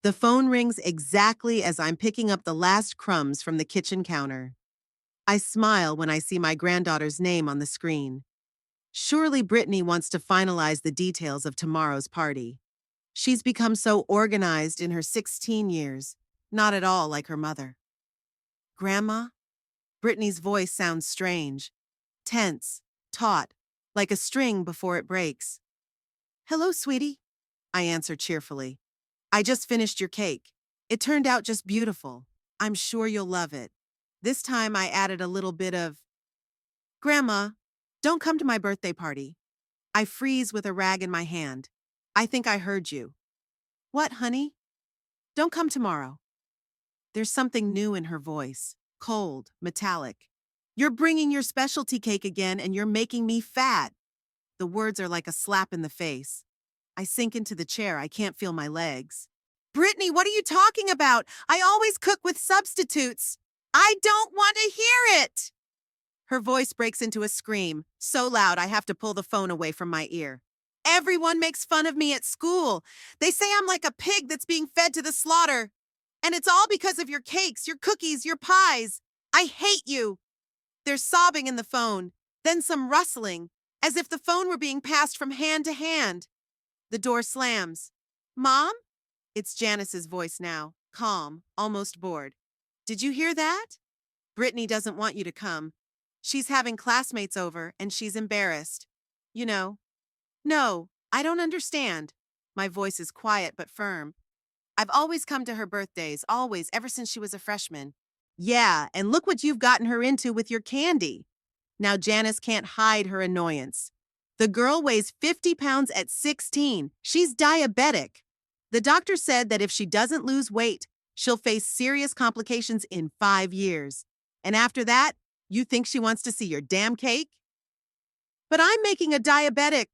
The phone rings exactly as I'm picking up the last crumbs from the kitchen counter. I smile when I see my granddaughter's name on the screen. Surely Brittany wants to finalize the details of tomorrow's party. She's become so organized in her 16 years, not at all like her mother. Grandma? Brittany's voice sounds strange, tense, taut, like a string before it breaks. Hello, sweetie, I answer cheerfully. I just finished your cake. It turned out just beautiful. I'm sure you'll love it. This time I added a little bit of, Grandma, don't come to my birthday party. I freeze with a rag in my hand. I think I heard you. What, honey? Don't come tomorrow. There's something new in her voice, cold, metallic. You're bringing your specialty cake again and you're making me fat. The words are like a slap in the face. I sink into the chair. I can't feel my legs. Brittany, what are you talking about? I always cook with substitutes. I don't want to hear it. Her voice breaks into a scream, so loud I have to pull the phone away from my ear. Everyone makes fun of me at school. They say I'm like a pig that's being fed to the slaughter. And it's all because of your cakes, your cookies, your pies. I hate you. There's sobbing in the phone, then some rustling, as if the phone were being passed from hand to hand. The door slams. Mom? It's Janice's voice now, calm, almost bored. Did you hear that? Brittany doesn't want you to come. She's having classmates over and she's embarrassed. You know. No, I don't understand. My voice is quiet but firm. I've always come to her birthdays, always, ever since she was a freshman. Yeah, and look what you've gotten her into with your candy. Now Janice can't hide her annoyance. The girl weighs 50 pounds at 16. She's diabetic. The doctor said that if she doesn't lose weight, she'll face serious complications in 5 years. And after that, you think she wants to see your damn cake? But I'm making a diabetic.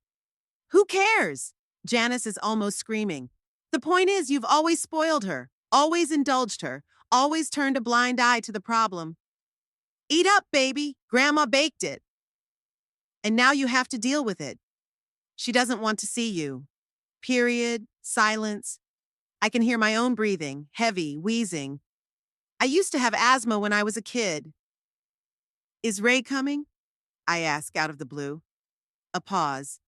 Who cares? Janice is almost screaming. The point is, you've always spoiled her, always indulged her, always turned a blind eye to the problem. Eat up, baby. Grandma baked it. And now you have to deal with it. She doesn't want to see you. Period. Silence. I can hear my own breathing, heavy, wheezing. I used to have asthma when I was a kid. Is Ray coming? I ask out of the blue. A pause,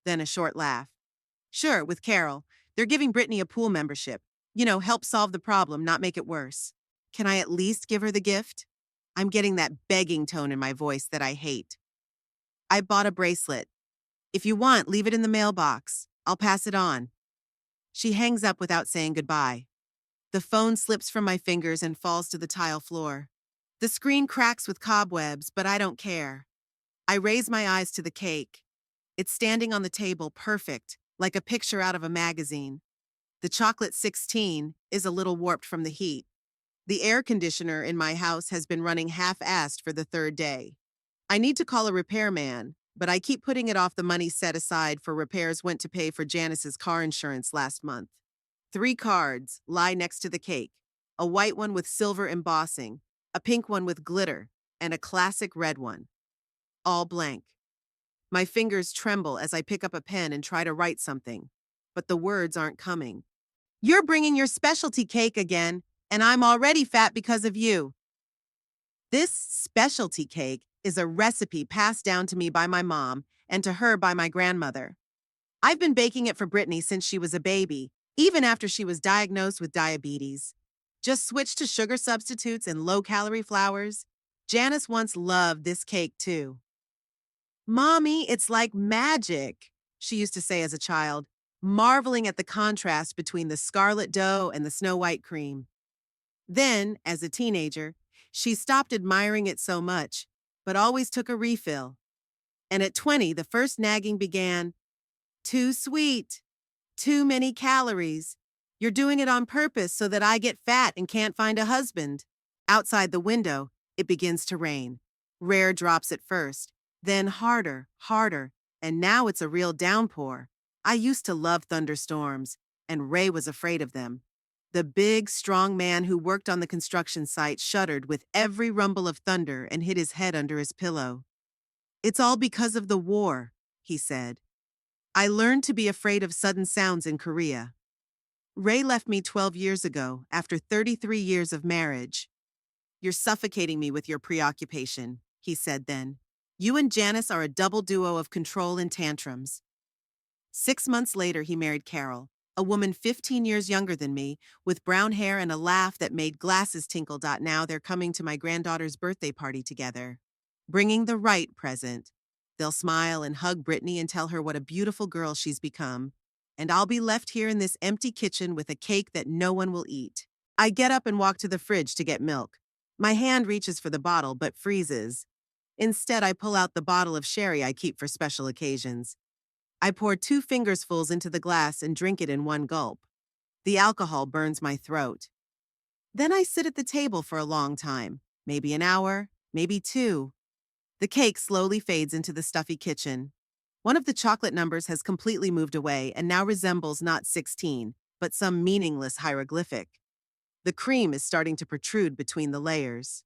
then a short laugh. Sure, with Carol. They're giving Brittany a pool membership. You know, help solve the problem, not make it worse. Can I at least give her the gift? I'm getting that begging tone in my voice that I hate. I bought a bracelet. If you want, leave it in the mailbox. I'll pass it on. She hangs up without saying goodbye. The phone slips from my fingers and falls to the tile floor. The screen cracks with cobwebs, but I don't care. I raise my eyes to the cake. It's standing on the table, perfect, like a picture out of a magazine. The chocolate 16 is a little warped from the heat. The air conditioner in my house has been running half-assed for the 3rd day. I need to call a repairman, but I keep putting it off the money set aside for repairs went to pay for Janice's car insurance last month. 3 cards lie next to the cake, a white one with silver embossing, a pink one with glitter, and a classic red one. All blank. My fingers tremble as I pick up a pen and try to write something, but the words aren't coming. You're bringing your specialty cake again, and I'm already fat because of you. This specialty cake is a recipe passed down to me by my mom and to her by my grandmother. I've been baking it for Brittany since she was a baby, even after she was diagnosed with diabetes. Just switch to sugar substitutes and low-calorie flours. Janice once loved this cake too. Mommy, it's like magic, she used to say as a child, marveling at the contrast between the scarlet dough and the snow-white cream. Then, as a teenager, she stopped admiring it so much, but always took a refill. And at 20, the first nagging began. Too sweet. Too many calories. You're doing it on purpose so that I get fat and can't find a husband. Outside the window, it begins to rain. Rare drops at first, then harder, harder, and now it's a real downpour. I used to love thunderstorms, and Ray was afraid of them. The big, strong man who worked on the construction site shuddered with every rumble of thunder and hid his head under his pillow. It's all because of the war, he said. I learned to be afraid of sudden sounds in Korea. Ray left me 12 years ago, after 33 years of marriage. You're suffocating me with your preoccupation, he said then. You and Janice are a double duo of control and tantrums. 6 months later, he married Carol, a woman 15 years younger than me, with brown hair and a laugh that made glasses tinkle. Now they're coming to my granddaughter's birthday party together, bringing the right present. They'll smile and hug Brittany and tell her what a beautiful girl she's become. And I'll be left here in this empty kitchen with a cake that no one will eat. I get up and walk to the fridge to get milk. My hand reaches for the bottle but freezes. Instead, I pull out the bottle of sherry I keep for special occasions. I pour 2 fingersfuls into the glass and drink it in one gulp. The alcohol burns my throat. Then I sit at the table for a long time, maybe an hour, maybe 2. The cake slowly fades into the stuffy kitchen. One of the chocolate numbers has completely moved away and now resembles not 16, but some meaningless hieroglyphic. The cream is starting to protrude between the layers.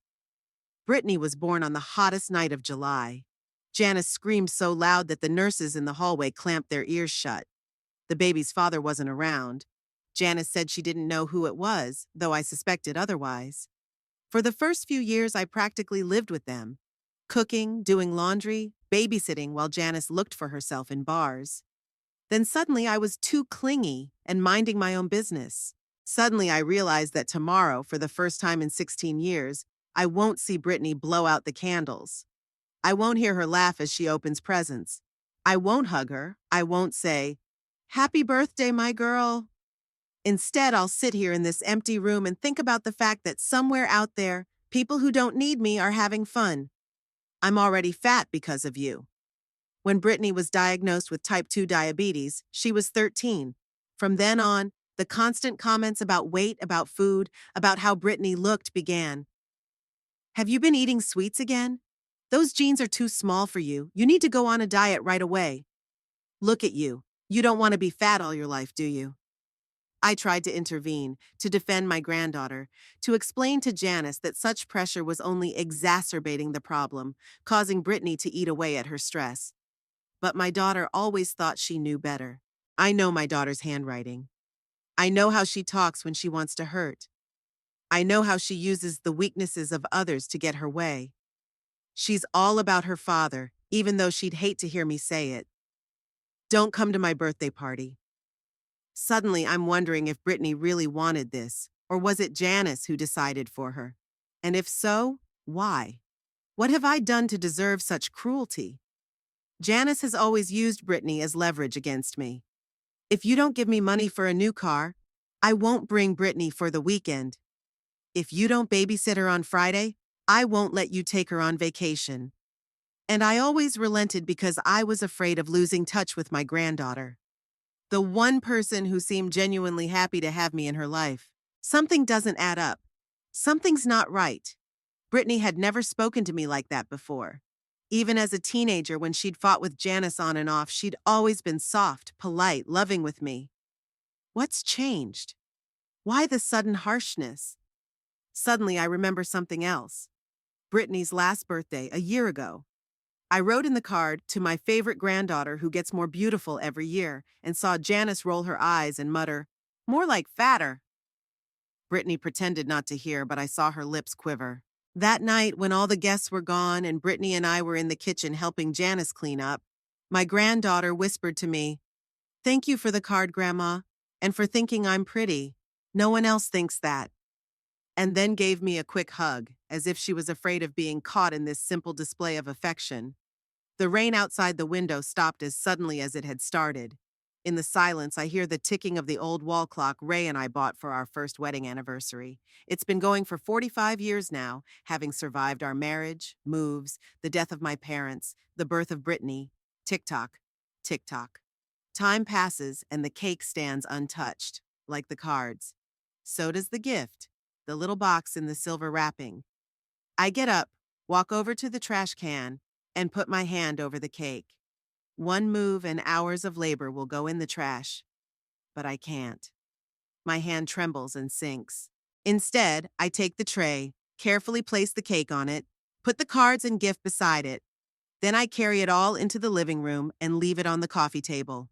Brittany was born on the hottest night of July. Janice screamed so loud that the nurses in the hallway clamped their ears shut. The baby's father wasn't around. Janice said she didn't know who it was, though I suspected otherwise. For the first few years, I practically lived with them, cooking, doing laundry, babysitting while Janice looked for herself in bars. Then suddenly I was too clingy and minding my own business. Suddenly I realized that tomorrow, for the first time in 16 years, I won't see Brittany blow out the candles. I won't hear her laugh as she opens presents. I won't hug her. I won't say, "Happy birthday, my girl." Instead, I'll sit here in this empty room and think about the fact that somewhere out there, people who don't need me are having fun. I'm already fat because of you. When Brittany was diagnosed with type 2 diabetes, she was 13. From then on, the constant comments about weight, about food, about how Brittany looked began. Have you been eating sweets again? Those jeans are too small for you. You need to go on a diet right away. Look at you. You don't want to be fat all your life, do you? I tried to intervene, to defend my granddaughter, to explain to Janice that such pressure was only exacerbating the problem, causing Brittany to eat away at her stress. But my daughter always thought she knew better. I know my daughter's handwriting. I know how she talks when she wants to hurt. I know how she uses the weaknesses of others to get her way. She's all about her father, even though she'd hate to hear me say it. Don't come to my birthday party. Suddenly, I'm wondering if Brittany really wanted this, or was it Janice who decided for her? And if so, why? What have I done to deserve such cruelty? Janice has always used Brittany as leverage against me. If you don't give me money for a new car, I won't bring Brittany for the weekend. If you don't babysit her on Friday, I won't let you take her on vacation. And I always relented because I was afraid of losing touch with my granddaughter, the one person who seemed genuinely happy to have me in her life. Something doesn't add up. Something's not right. Brittany had never spoken to me like that before. Even as a teenager, when she'd fought with Janice on and off, she'd always been soft, polite, loving with me. What's changed? Why the sudden harshness? Suddenly, I remember something else. Brittany's last birthday, a year ago. I wrote in the card, "To my favorite granddaughter who gets more beautiful every year," and saw Janice roll her eyes and mutter, "More like fatter." Brittany pretended not to hear, but I saw her lips quiver. That night, when all the guests were gone and Brittany and I were in the kitchen helping Janice clean up, my granddaughter whispered to me, "Thank you for the card, Grandma, and for thinking I'm pretty. No one else thinks that." And then gave me a quick hug, as if she was afraid of being caught in this simple display of affection. The rain outside the window stopped as suddenly as it had started. In the silence, I hear the ticking of the old wall clock Ray and I bought for our first wedding anniversary. It's been going for 45 years now, having survived our marriage, moves, the death of my parents, the birth of Brittany. Tick-tock, tick-tock. Time passes and the cake stands untouched, like the cards. So does the gift, the little box in the silver wrapping. I get up, walk over to the trash can, and put my hand over the cake. One move and hours of labor will go in the trash. But I can't. My hand trembles and sinks. Instead, I take the tray, carefully place the cake on it, put the cards and gift beside it. Then I carry it all into the living room and leave it on the coffee table.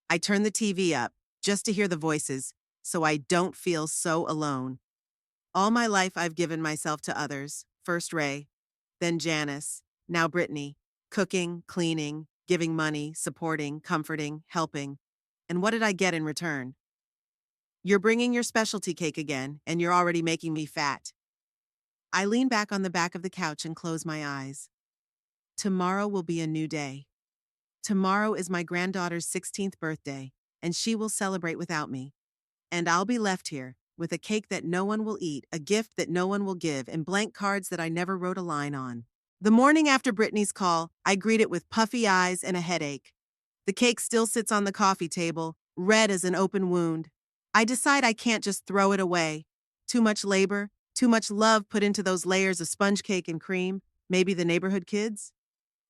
I turn the TV up, just to hear the voices. so I don't feel so alone. All my life I've given myself to others. First Ray, then Janice, now Brittany. Cooking, cleaning, giving money, supporting, comforting, helping. And what did I get in return? You're bringing your specialty cake again, and you're already making me fat. I lean back on the back of the couch and close my eyes. Tomorrow will be a new day. Tomorrow is my granddaughter's 16th birthday, and she will celebrate without me. And I'll be left here, with a cake that no one will eat, a gift that no one will give, and blank cards that I never wrote a line on. The morning after Brittany's call, I greet it with puffy eyes and a headache. The cake still sits on the coffee table, red as an open wound. I decide I can't just throw it away. Too much labor, too much love put into those layers of sponge cake and cream, maybe the neighborhood kids?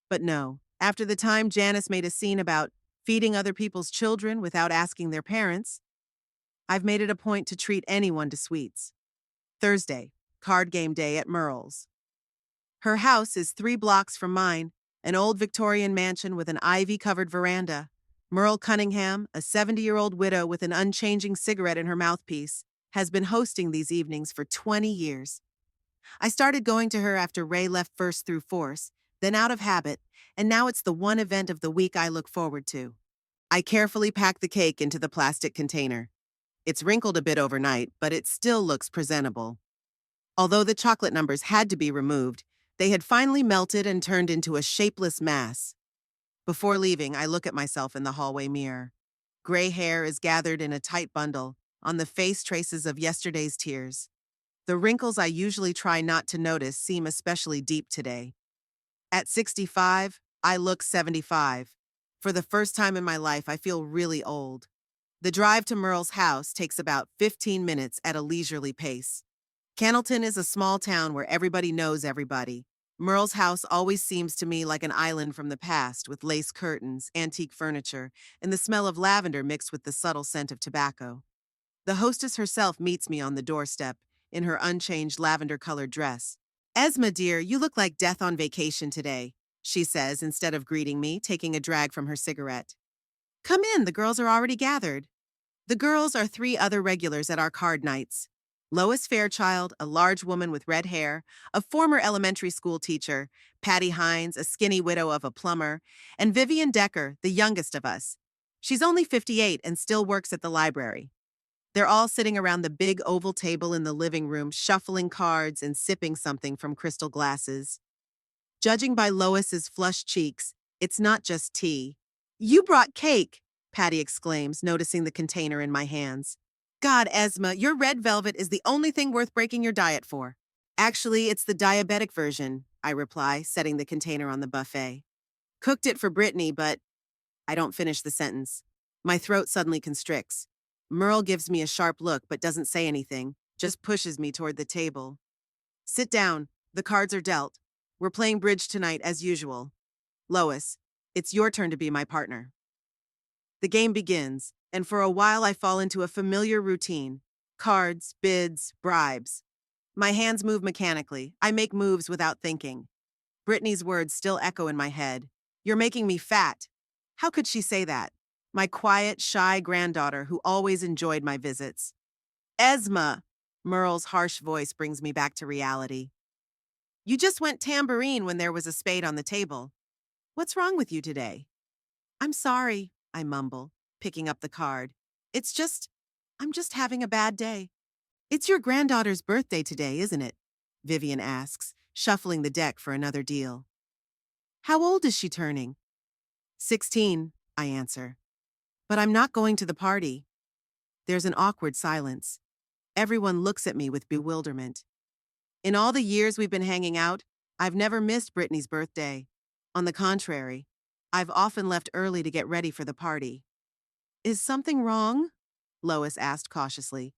But no, after the time Janice made a scene about feeding other people's children without asking their parents, I've made it a point to treat anyone to sweets. Thursday, card game day at Merle's. Her house is 3 blocks from mine, an old Victorian mansion with an ivy-covered veranda. Merle Cunningham, a 70-year-old widow with an unchanging cigarette in her mouthpiece, has been hosting these evenings for 20 years. I started going to her after Ray left first through force, then out of habit, and now it's the one event of the week I look forward to. I carefully pack the cake into the plastic container. It's wrinkled a bit overnight, but it still looks presentable. Although the chocolate numbers had to be removed, they had finally melted and turned into a shapeless mass. Before leaving, I look at myself in the hallway mirror. Gray hair is gathered in a tight bundle, on the face traces of yesterday's tears. The wrinkles I usually try not to notice seem especially deep today. At 65, I look 75. For the first time in my life, I feel really old. The drive to Merle's house takes about 15 minutes at a leisurely pace. Cannleton is a small town where everybody knows everybody. Merle's house always seems to me like an island from the past, with lace curtains, antique furniture, and the smell of lavender mixed with the subtle scent of tobacco. The hostess herself meets me on the doorstep, in her unchanged lavender-colored dress. "Esma, dear, you look like death on vacation today," she says instead of greeting me, taking a drag from her cigarette. "Come in, the girls are already gathered." The girls are 3 other regulars at our card nights. Lois Fairchild, a large woman with red hair, a former elementary school teacher, Patty Hines, a skinny widow of a plumber, and Vivian Decker, the youngest of us. She's only 58 and still works at the library. They're all sitting around the big oval table in the living room, shuffling cards and sipping something from crystal glasses. Judging by Lois's flushed cheeks, it's not just tea. "You brought cake," Patty exclaims, noticing the container in my hands. "God, Esma, your red velvet is the only thing worth breaking your diet for." "Actually, it's the diabetic version," I reply, setting the container on the buffet. "Cooked it for Brittany, but—" I don't finish the sentence. My throat suddenly constricts. Merle gives me a sharp look but doesn't say anything, just pushes me toward the table. "Sit down. The cards are dealt. We're playing bridge tonight as usual. Lois, it's your turn to be my partner." The game begins, and for a while I fall into a familiar routine. Cards, bids, bribes. My hands move mechanically. I make moves without thinking. Brittany's words still echo in my head. "You're making me fat." How could she say that? My quiet, shy granddaughter who always enjoyed my visits. "Esma!" Merle's harsh voice brings me back to reality. "You just went tambourine when there was a spade on the table. What's wrong with you today?" "I'm sorry," I mumble, picking up the card. I'm just having a bad day." "It's your granddaughter's birthday today, isn't it?" Vivian asks, shuffling the deck for another deal. "How old is she turning?" 16, I answer. "But I'm not going to the party." There's an awkward silence. Everyone looks at me with bewilderment. In all the years we've been hanging out, I've never missed Brittany's birthday. On the contrary, I've often left early to get ready for the party. "Is something wrong?" Lois asked cautiously.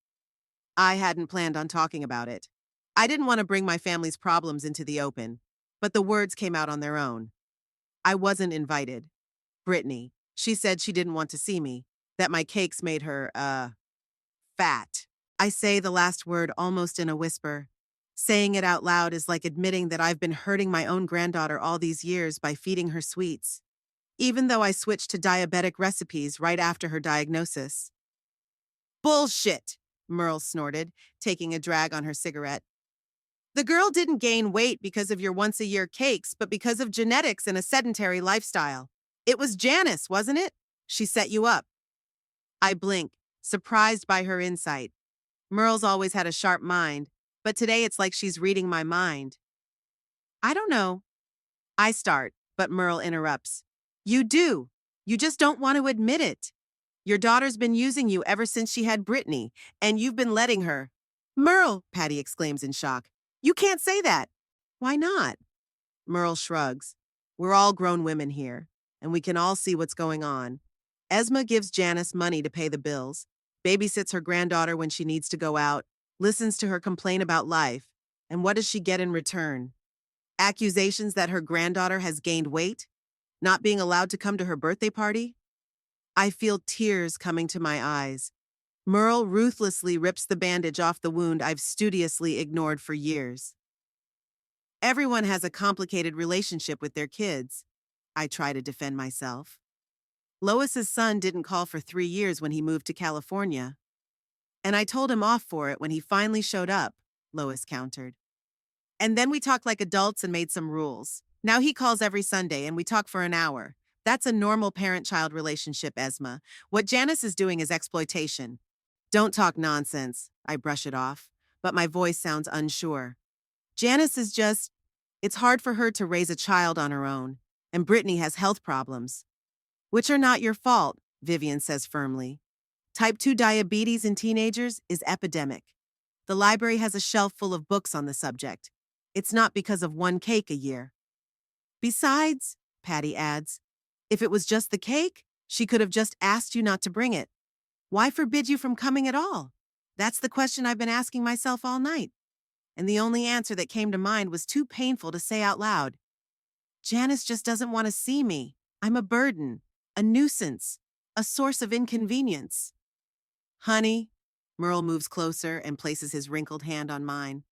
I hadn't planned on talking about it. I didn't want to bring my family's problems into the open, but the words came out on their own. I wasn't invited. Brittany, she said she didn't want to see me, that my cakes made her, fat. I say the last word almost in a whisper. Saying it out loud is like admitting that I've been hurting my own granddaughter all these years by feeding her sweets, even though I switched to diabetic recipes right after her diagnosis. Bullshit, Merle snorted, taking a drag on her cigarette. The girl didn't gain weight because of your once-a-year cakes, but because of genetics and a sedentary lifestyle. It was Janice, wasn't it? She set you up. I blink, surprised by her insight. Merle's always had a sharp mind, but today it's like she's reading my mind. I don't know. I start, but Merle interrupts. You do. You just don't want to admit it. Your daughter's been using you ever since she had Brittany, and you've been letting her. Merle, Patty exclaims in shock. You can't say that. Why not? Merle shrugs. We're all grown women here, and we can all see what's going on. Esma gives Janice money to pay the bills, babysits her granddaughter when she needs to go out, listens to her complain about life, and what does she get in return? Accusations that her granddaughter has gained weight? Not being allowed to come to her birthday party? I feel tears coming to my eyes. Merle ruthlessly rips the bandage off the wound I've studiously ignored for years. Everyone has a complicated relationship with their kids. I try to defend myself. Lois's son didn't call for 3 years when he moved to California. And I told him off for it when he finally showed up, Lois countered. And then we talked like adults and made some rules. Now he calls every Sunday and we talk for an hour. That's a normal parent-child relationship, Esma. What Janice is doing is exploitation. Don't talk nonsense, I brush it off, but my voice sounds unsure. Janice is it's hard for her to raise a child on her own, and Brittany has health problems. Which are not your fault, Vivian says firmly. Type 2 diabetes in teenagers is epidemic. The library has a shelf full of books on the subject. It's not because of one cake a year. Besides, Patty adds, if it was just the cake, she could have just asked you not to bring it. Why forbid you from coming at all? That's the question I've been asking myself all night. And the only answer that came to mind was too painful to say out loud. Janice just doesn't want to see me. I'm a burden, a nuisance, a source of inconvenience. Honey, Merle moves closer and places his wrinkled hand on mine.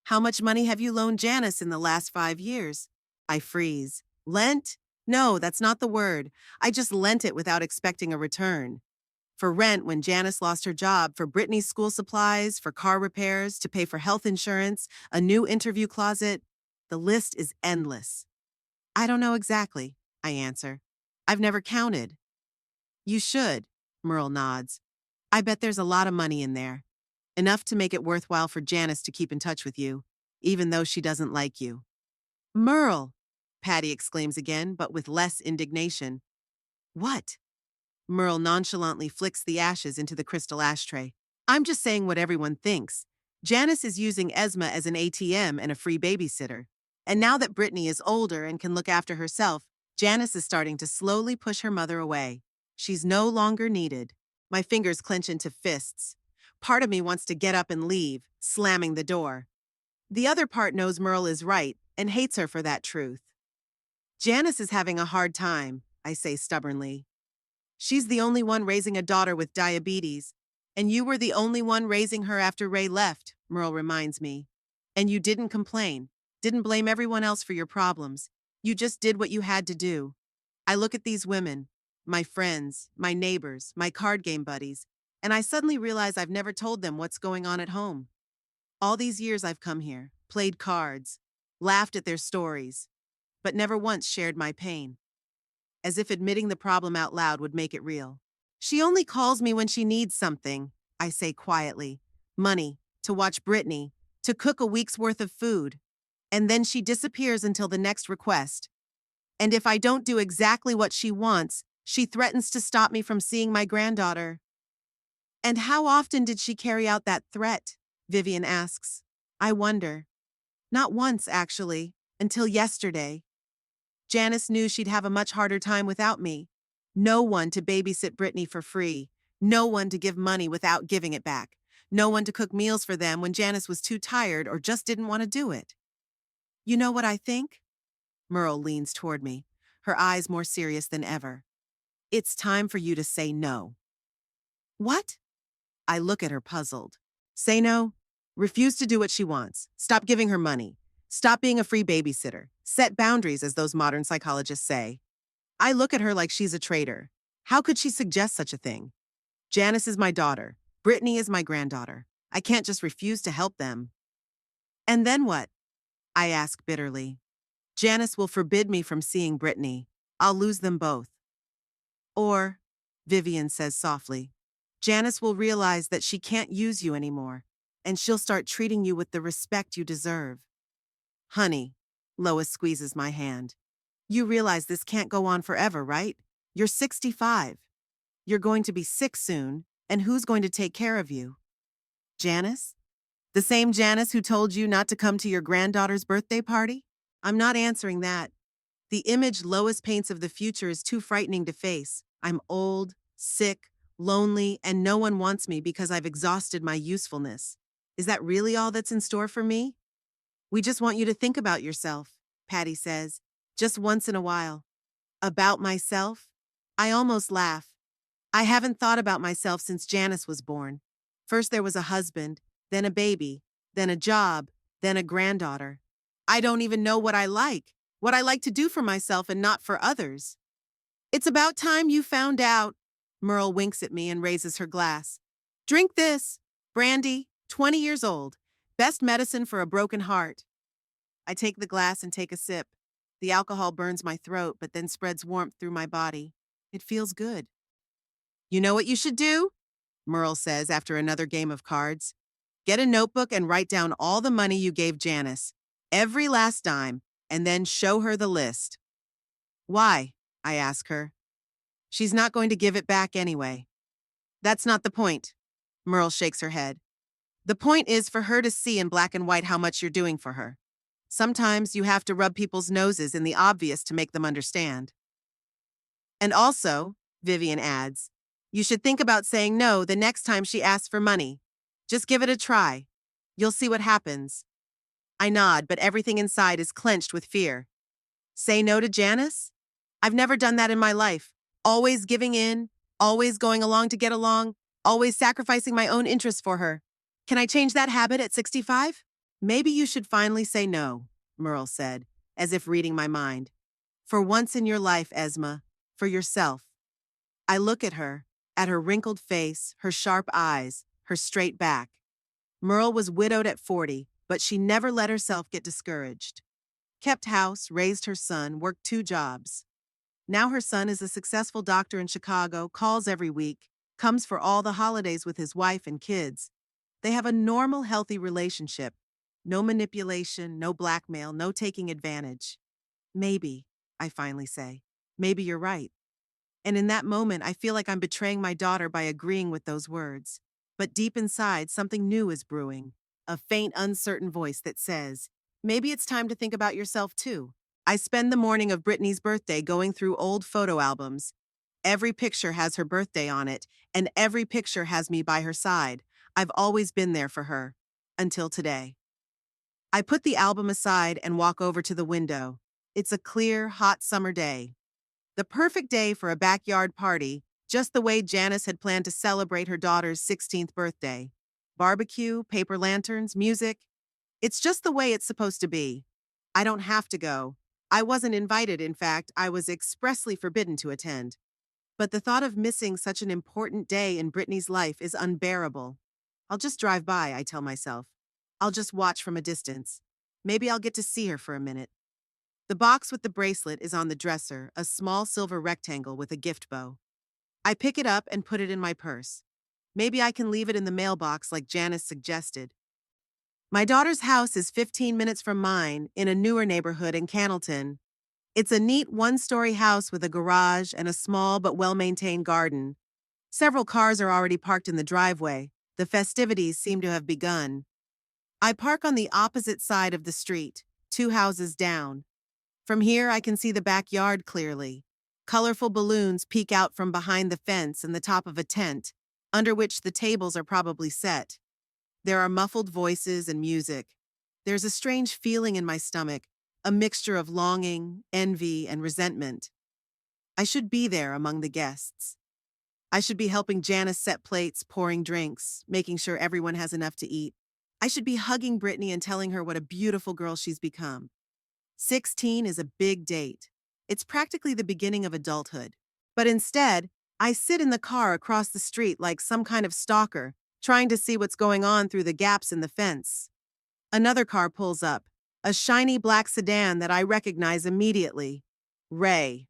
How much money have you loaned Janice in the last 5 years? I freeze. Lent? No, that's not the word. I just lent it without expecting a return. For rent when Janice lost her job, for Brittany's school supplies, for car repairs, to pay for health insurance, a new interview closet. The list is endless. I don't know exactly, I answer. I've never counted. You should, Merle nods. I bet there's a lot of money in there. Enough to make it worthwhile for Janice to keep in touch with you, even though she doesn't like you. Merle, Patty exclaims again, but with less indignation. What? Merle nonchalantly flicks the ashes into the crystal ashtray. I'm just saying what everyone thinks. Janice is using Esma as an ATM and a free babysitter. And now that Brittany is older and can look after herself, Janice is starting to slowly push her mother away. She's no longer needed. My fingers clench into fists. Part of me wants to get up and leave, slamming the door. The other part knows Merle is right and hates her for that truth. Janice is having a hard time, I say stubbornly. She's the only one raising a daughter with diabetes, and you were the only one raising her after Ray left, Merle reminds me. And you didn't complain, didn't blame everyone else for your problems. You just did what you had to do. I look at these women, my friends, my neighbors, my card game buddies, and I suddenly realize I've never told them what's going on at home. All these years I've come here, played cards, laughed at their stories, but never once shared my pain. As if admitting the problem out loud would make it real. She only calls me when she needs something, I say quietly. Money, to watch Brittany, to cook a week's worth of food. And then she disappears until the next request. And if I don't do exactly what she wants, she threatens to stop me from seeing my granddaughter. And how often did she carry out that threat? Vivian asks. I wonder. Not once, actually, until yesterday. Janice knew she'd have a much harder time without me. No one to babysit Brittany for free. No one to give money without giving it back. No one to cook meals for them when Janice was too tired or just didn't want to do it. You know what I think? Merle leans toward me, her eyes more serious than ever. It's time for you to say no. What? I look at her puzzled. Say no? Refuse to do what she wants. Stop giving her money. Stop being a free babysitter. Set boundaries, as those modern psychologists say. I look at her like she's a traitor. How could she suggest such a thing? Janice is my daughter. Brittany is my granddaughter. I can't just refuse to help them. And then what? I ask bitterly. Janice will forbid me from seeing Brittany. I'll lose them both. Or, Vivian says softly, Janice will realize that she can't use you anymore, and she'll start treating you with the respect you deserve. Honey, Lois squeezes my hand. You realize this can't go on forever, right? You're 65. You're going to be sick soon, and who's going to take care of you? Janice? The same Janice who told you not to come to your granddaughter's birthday party? I'm not answering that. The image Lois paints of the future is too frightening to face. I'm old, sick, lonely, and no one wants me because I've exhausted my usefulness. Is that really all that's in store for me? We just want you to think about yourself, Patty says, just once in a while. About myself? I almost laugh. I haven't thought about myself since Janice was born. First there was a husband, then a baby, then a job, then a granddaughter. I don't even know what I like to do for myself and not for others. It's about time you found out. Merle winks at me and raises her glass. Drink this. Brandy, 20 years old. Best medicine for a broken heart. I take the glass and take a sip. The alcohol burns my throat, but then spreads warmth through my body. It feels good. You know what you should do? Merle says after another game of cards. Get a notebook and write down all the money you gave Janice, every last dime, and then show her the list. Why? I ask her. She's not going to give it back anyway. That's not the point. Merle shakes her head. The point is for her to see in black and white how much you're doing for her. Sometimes you have to rub people's noses in the obvious to make them understand. And also, Vivian adds, you should think about saying no the next time she asks for money. Just give it a try. You'll see what happens. I nod, but everything inside is clenched with fear. Say no to Janice? I've never done that in my life. Always giving in, always going along to get along, always sacrificing my own interests for her. Can I change that habit at 65? Maybe you should finally say no, Merle said, as if reading my mind. For once in your life, Esma, for yourself. I look at her wrinkled face, her sharp eyes, her straight back. Merle was widowed at 40, but she never let herself get discouraged. Kept house, raised her son, worked 2 jobs. Now her son is a successful doctor in Chicago, calls every week, comes for all the holidays with his wife and kids. They have a normal, healthy relationship. No manipulation, no blackmail, no taking advantage. Maybe, I finally say, maybe you're right. And in that moment, I feel like I'm betraying my daughter by agreeing with those words. But deep inside, something new is brewing. A faint, uncertain voice that says, maybe it's time to think about yourself too. I spend the morning of Brittany's birthday going through old photo albums. Every picture has her birthday on it, and every picture has me by her side. I've always been there for her. Until today. I put the album aside and walk over to the window. It's a clear, hot summer day. The perfect day for a backyard party, just the way Janice had planned to celebrate her daughter's 16th birthday. Barbecue, paper lanterns, music. It's just the way it's supposed to be. I don't have to go. I wasn't invited, in fact, I was expressly forbidden to attend. But the thought of missing such an important day in Brittany's life is unbearable. I'll just drive by, I tell myself. I'll just watch from a distance. Maybe I'll get to see her for a minute. The box with the bracelet is on the dresser, a small silver rectangle with a gift bow. I pick it up and put it in my purse. Maybe I can leave it in the mailbox like Janice suggested. My daughter's house is 15 minutes from mine in a newer neighborhood in Cannleton. It's a neat 1-story house with a garage and a small but well-maintained garden. Several cars are already parked in the driveway. The festivities seem to have begun. I park on the opposite side of the street, 2 houses down. From here, I can see the backyard clearly. Colorful balloons peek out from behind the fence and the top of a tent, under which the tables are probably set. There are muffled voices and music. There's a strange feeling in my stomach, a mixture of longing, envy, and resentment. I should be there among the guests. I should be helping Janice set plates, pouring drinks, making sure everyone has enough to eat. I should be hugging Brittany and telling her what a beautiful girl she's become. 16 is a big date. It's practically the beginning of adulthood. But instead, I sit in the car across the street like some kind of stalker, trying to see what's going on through the gaps in the fence. Another car pulls up, a shiny black sedan that I recognize immediately. Ray.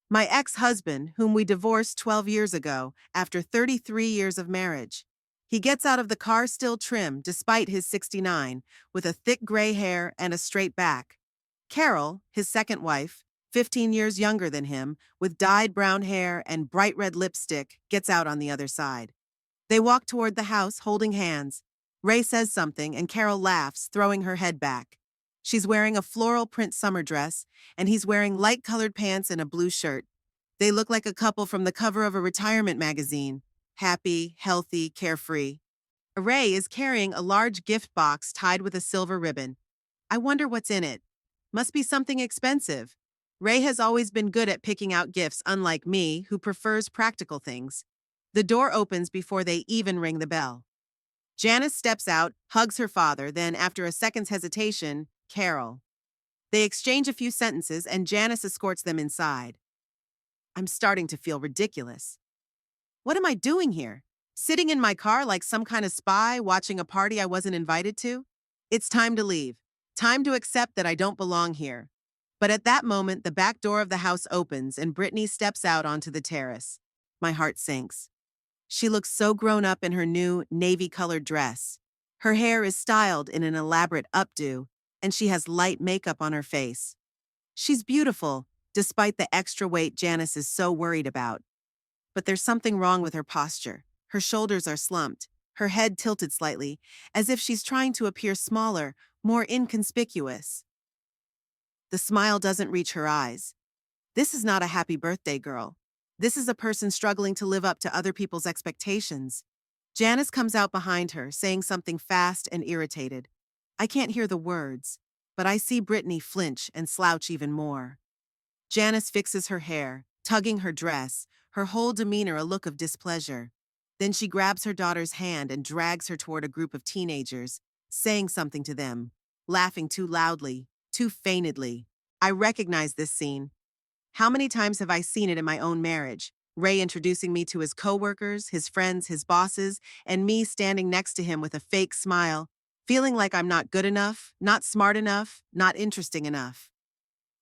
My ex-husband, whom we divorced 12 years ago, after 33 years of marriage. He gets out of the car still trim, despite his 69, with a thick gray hair and a straight back. Carol, his second wife, 15 years younger than him, with dyed brown hair and bright red lipstick, gets out on the other side. They walk toward the house, holding hands. Ray says something, and Carol laughs, throwing her head back. She's wearing a floral print summer dress, and he's wearing light-colored pants and a blue shirt. They look like a couple from the cover of a retirement magazine. Happy, healthy, carefree. Ray is carrying a large gift box tied with a silver ribbon. I wonder what's in it. Must be something expensive. Ray has always been good at picking out gifts, unlike me, who prefers practical things. The door opens before they even ring the bell. Janice steps out, hugs her father, then, after a second's hesitation, Carol. They exchange a few sentences, and Janice escorts them inside. I'm starting to feel ridiculous. What am I doing here? Sitting in my car like some kind of spy, watching a party I wasn't invited to? It's time to leave. Time to accept that I don't belong here. But at that moment, the back door of the house opens, and Brittany steps out onto the terrace. My heart sinks. She looks so grown up in her new navy-colored dress. Her hair is styled in an elaborate updo, and she has light makeup on her face. She's beautiful, despite the extra weight Janice is so worried about. But there's something wrong with her posture. Her shoulders are slumped, her head tilted slightly, as if she's trying to appear smaller, more inconspicuous. The smile doesn't reach her eyes. This is not a happy birthday girl. This is a person struggling to live up to other people's expectations. Janice comes out behind her, saying something fast and irritated. I can't hear the words, but I see Brittany flinch and slouch even more. Janice fixes her hair, tugging her dress, her whole demeanor a look of displeasure. Then she grabs her daughter's hand and drags her toward a group of teenagers, saying something to them, laughing too loudly, too feignedly. I recognize this scene. How many times have I seen it in my own marriage? Ray introducing me to his coworkers, his friends, his bosses, and me standing next to him with a fake smile, feeling like I'm not good enough, not smart enough, not interesting enough.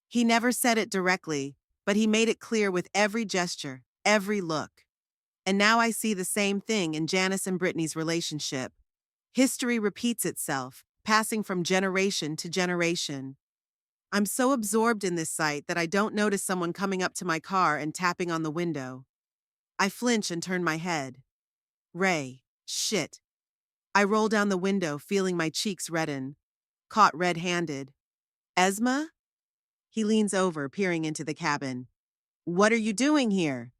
He never said it directly, but he made it clear with every gesture, every look. And now I see the same thing in Janice and Brittany's relationship. History repeats itself, passing from generation to generation. I'm so absorbed in this sight that I don't notice someone coming up to my car and tapping on the window. I flinch and turn my head. Ray. Shit. I roll down the window, feeling my cheeks redden. Caught red-handed. Esma? He leans over, peering into the cabin. What are you doing here?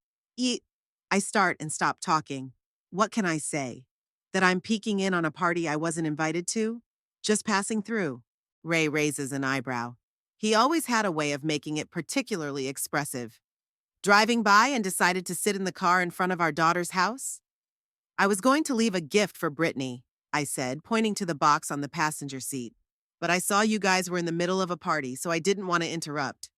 I start and stop talking. What can I say? That I'm peeking in on a party I wasn't invited to? Just passing through. Ray raises an eyebrow. He always had a way of making it particularly expressive. Driving by and decided to sit in the car in front of our daughter's house? I was going to leave a gift for Brittany, I said, pointing to the box on the passenger seat. But I saw you guys were in the middle of a party, so I didn't want to interrupt.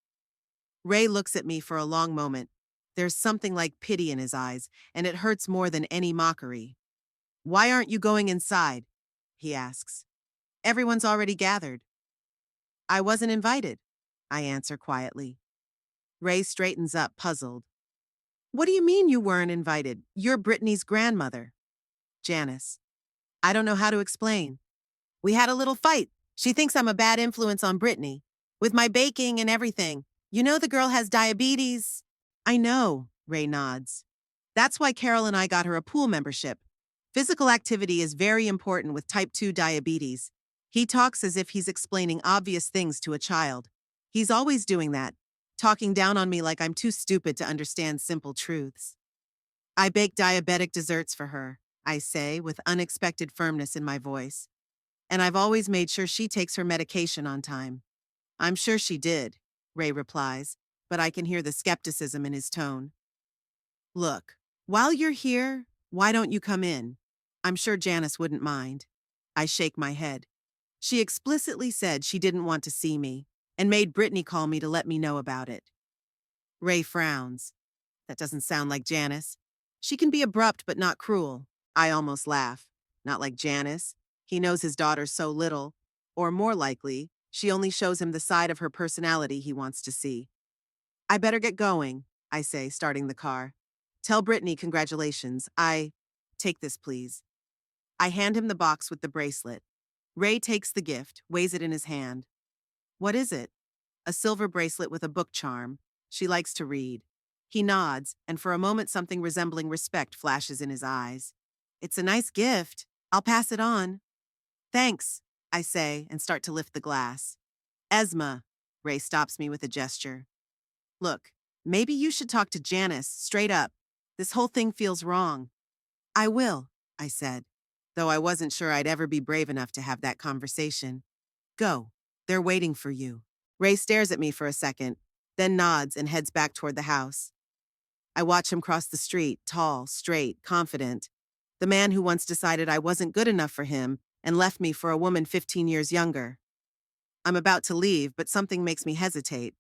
Ray looks at me for a long moment. There's something like pity in his eyes, and it hurts more than any mockery. Why aren't you going inside? He asks. Everyone's already gathered. I wasn't invited, I answer quietly. Ray straightens up, puzzled. What do you mean you weren't invited? You're Brittany's grandmother. Janice. I don't know how to explain. We had a little fight. She thinks I'm a bad influence on Brittany. With my baking and everything. You know the girl has diabetes. I know, Ray nods. That's why Carol and I got her a pool membership. Physical activity is very important with type 2 diabetes. He talks as if he's explaining obvious things to a child. He's always doing that, talking down on me like I'm too stupid to understand simple truths. I bake diabetic desserts for her, I say with unexpected firmness in my voice. And I've always made sure she takes her medication on time. I'm sure she did, Ray replies, but I can hear the skepticism in his tone. Look, while you're here, why don't you come in? I'm sure Janice wouldn't mind. I shake my head. She explicitly said she didn't want to see me, and made Brittany call me to let me know about it. Ray frowns. That doesn't sound like Janice. She can be abrupt but not cruel. I almost laugh. Not like Janice. He knows his daughter so little. Or more likely, she only shows him the side of her personality he wants to see. I better get going, I say, starting the car. Tell Brittany congratulations. Take this, please. I hand him the box with the bracelet. Ray takes the gift, weighs it in his hand. What is it? A silver bracelet with a book charm. She likes to read. He nods, and for a moment something resembling respect flashes in his eyes. It's a nice gift. I'll pass it on. Thanks, I say, and start to lift the glass. Esma, Ray stops me with a gesture. Look, maybe you should talk to Janice, straight up. This whole thing feels wrong. I will, I said, though I wasn't sure I'd ever be brave enough to have that conversation. Go. They're waiting for you. Ray stares at me for a second, then nods and heads back toward the house. I watch him cross the street, tall, straight, confident. The man who once decided I wasn't good enough for him and left me for a woman 15 years younger. I'm about to leave, but something makes me hesitate.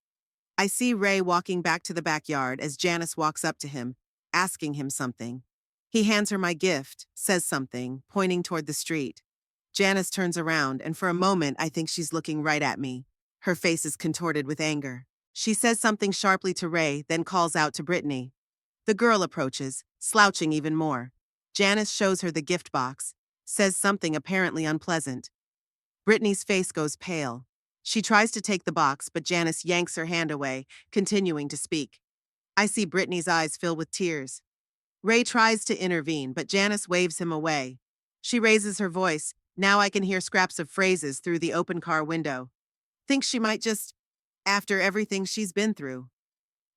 I see Ray walking back to the backyard as Janice walks up to him, asking him something. He hands her my gift, says something, pointing toward the street. Janice turns around, and for a moment I think she's looking right at me. Her face is contorted with anger. She says something sharply to Ray, then calls out to Brittany. The girl approaches, slouching even more. Janice shows her the gift box, says something apparently unpleasant. Brittany's face goes pale. She tries to take the box, but Janice yanks her hand away, continuing to speak. I see Brittany's eyes fill with tears. Ray tries to intervene, but Janice waves him away. She raises her voice. Now I can hear scraps of phrases through the open car window. Thinks she might just, after everything she's been through.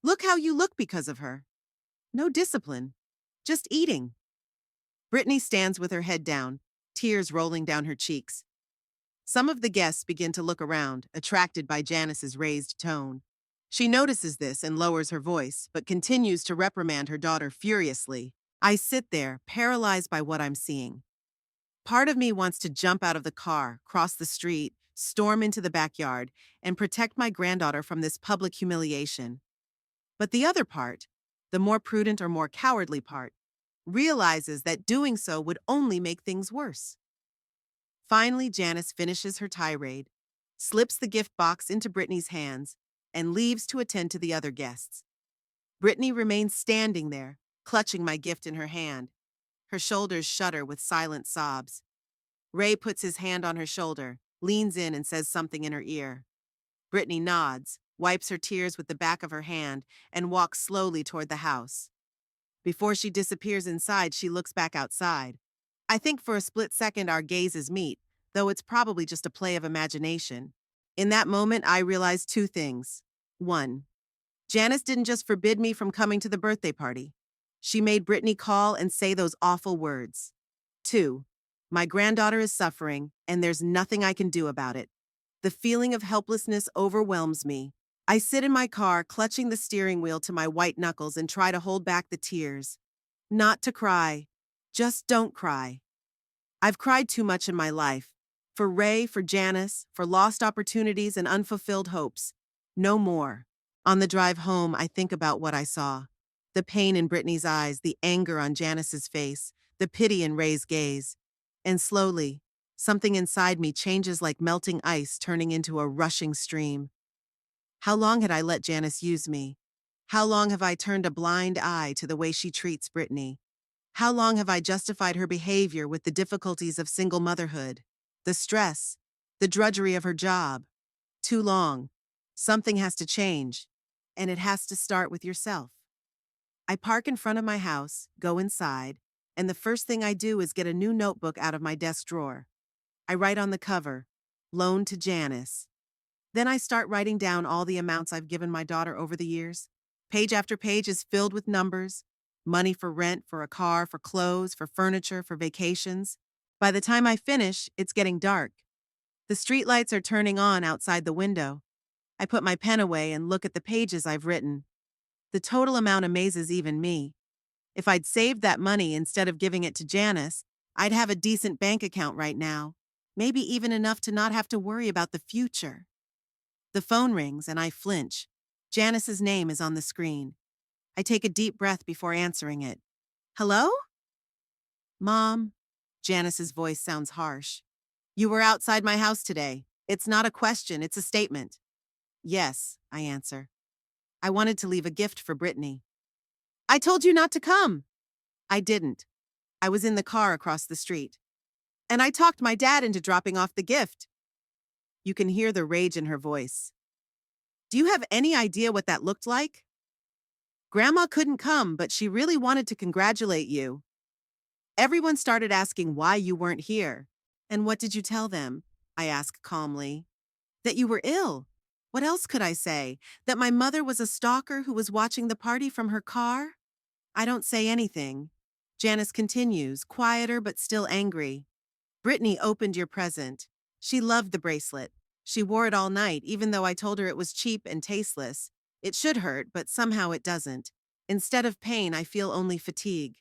Look how you look because of her. No discipline. Just eating. Brittany stands with her head down, tears rolling down her cheeks. Some of the guests begin to look around, attracted by Janice's raised tone. She notices this and lowers her voice, but continues to reprimand her daughter furiously. I sit there, paralyzed by what I'm seeing. Part of me wants to jump out of the car, cross the street, storm into the backyard, and protect my granddaughter from this public humiliation. But the other part, the more prudent or more cowardly part, realizes that doing so would only make things worse. Finally, Janice finishes her tirade, slips the gift box into Brittany's hands, and leaves to attend to the other guests. Brittany remains standing there, clutching my gift in her hand. Her shoulders shudder with silent sobs. Ray puts his hand on her shoulder, leans in and says something in her ear. Brittany nods, wipes her tears with the back of her hand, and walks slowly toward the house. Before she disappears inside, she looks back outside. I think for a split second our gazes meet, though it's probably just a play of imagination. In that moment, I realized two things. One, Janice didn't just forbid me from coming to the birthday party. She made Brittany call and say those awful words. Two, my granddaughter is suffering, and there's nothing I can do about it. The feeling of helplessness overwhelms me. I sit in my car, clutching the steering wheel to my white knuckles and try to hold back the tears. Not to cry. Just don't cry. I've cried too much in my life. For Ray, for Janice, for lost opportunities and unfulfilled hopes. No more. On the drive home, I think about what I saw. The pain in Brittany's eyes, the anger on Janice's face, the pity in Ray's gaze. And slowly, something inside me changes like melting ice turning into a rushing stream. How long had I let Janice use me? How long have I turned a blind eye to the way she treats Brittany? How long have I justified her behavior with the difficulties of single motherhood? The stress, the drudgery of her job? Too long. Something has to change, and it has to start with yourself. I park in front of my house, go inside, and the first thing I do is get a new notebook out of my desk drawer. I write on the cover, "Loan to Janice." Then I start writing down all the amounts I've given my daughter over the years. Page after page is filled with numbers. Money for rent, for a car, for clothes, for furniture, for vacations. By the time I finish, it's getting dark. The streetlights are turning on outside the window. I put my pen away and look at the pages I've written. The total amount amazes even me. If I'd saved that money instead of giving it to Janice, I'd have a decent bank account right now. Maybe even enough to not have to worry about the future. The phone rings and I flinch. Janice's name is on the screen. I take a deep breath before answering it. Hello? Mom, Janice's voice sounds harsh. You were outside my house today. It's not a question, it's a statement. Yes, I answer. I wanted to leave a gift for Brittany. I told you not to come. I didn't. I was in the car across the street. And I talked my dad into dropping off the gift. You can hear the rage in her voice. Do you have any idea what that looked like? Grandma couldn't come, but she really wanted to congratulate you. Everyone started asking why you weren't here. And what did you tell them? I asked calmly. That you were ill. What else could I say? That my mother was a stalker who was watching the party from her car? I don't say anything. Janice continues, quieter but still angry. Brittany opened your present. She loved the bracelet. She wore it all night, even though I told her it was cheap and tasteless. It should hurt, but somehow it doesn't. Instead of pain, I feel only fatigue.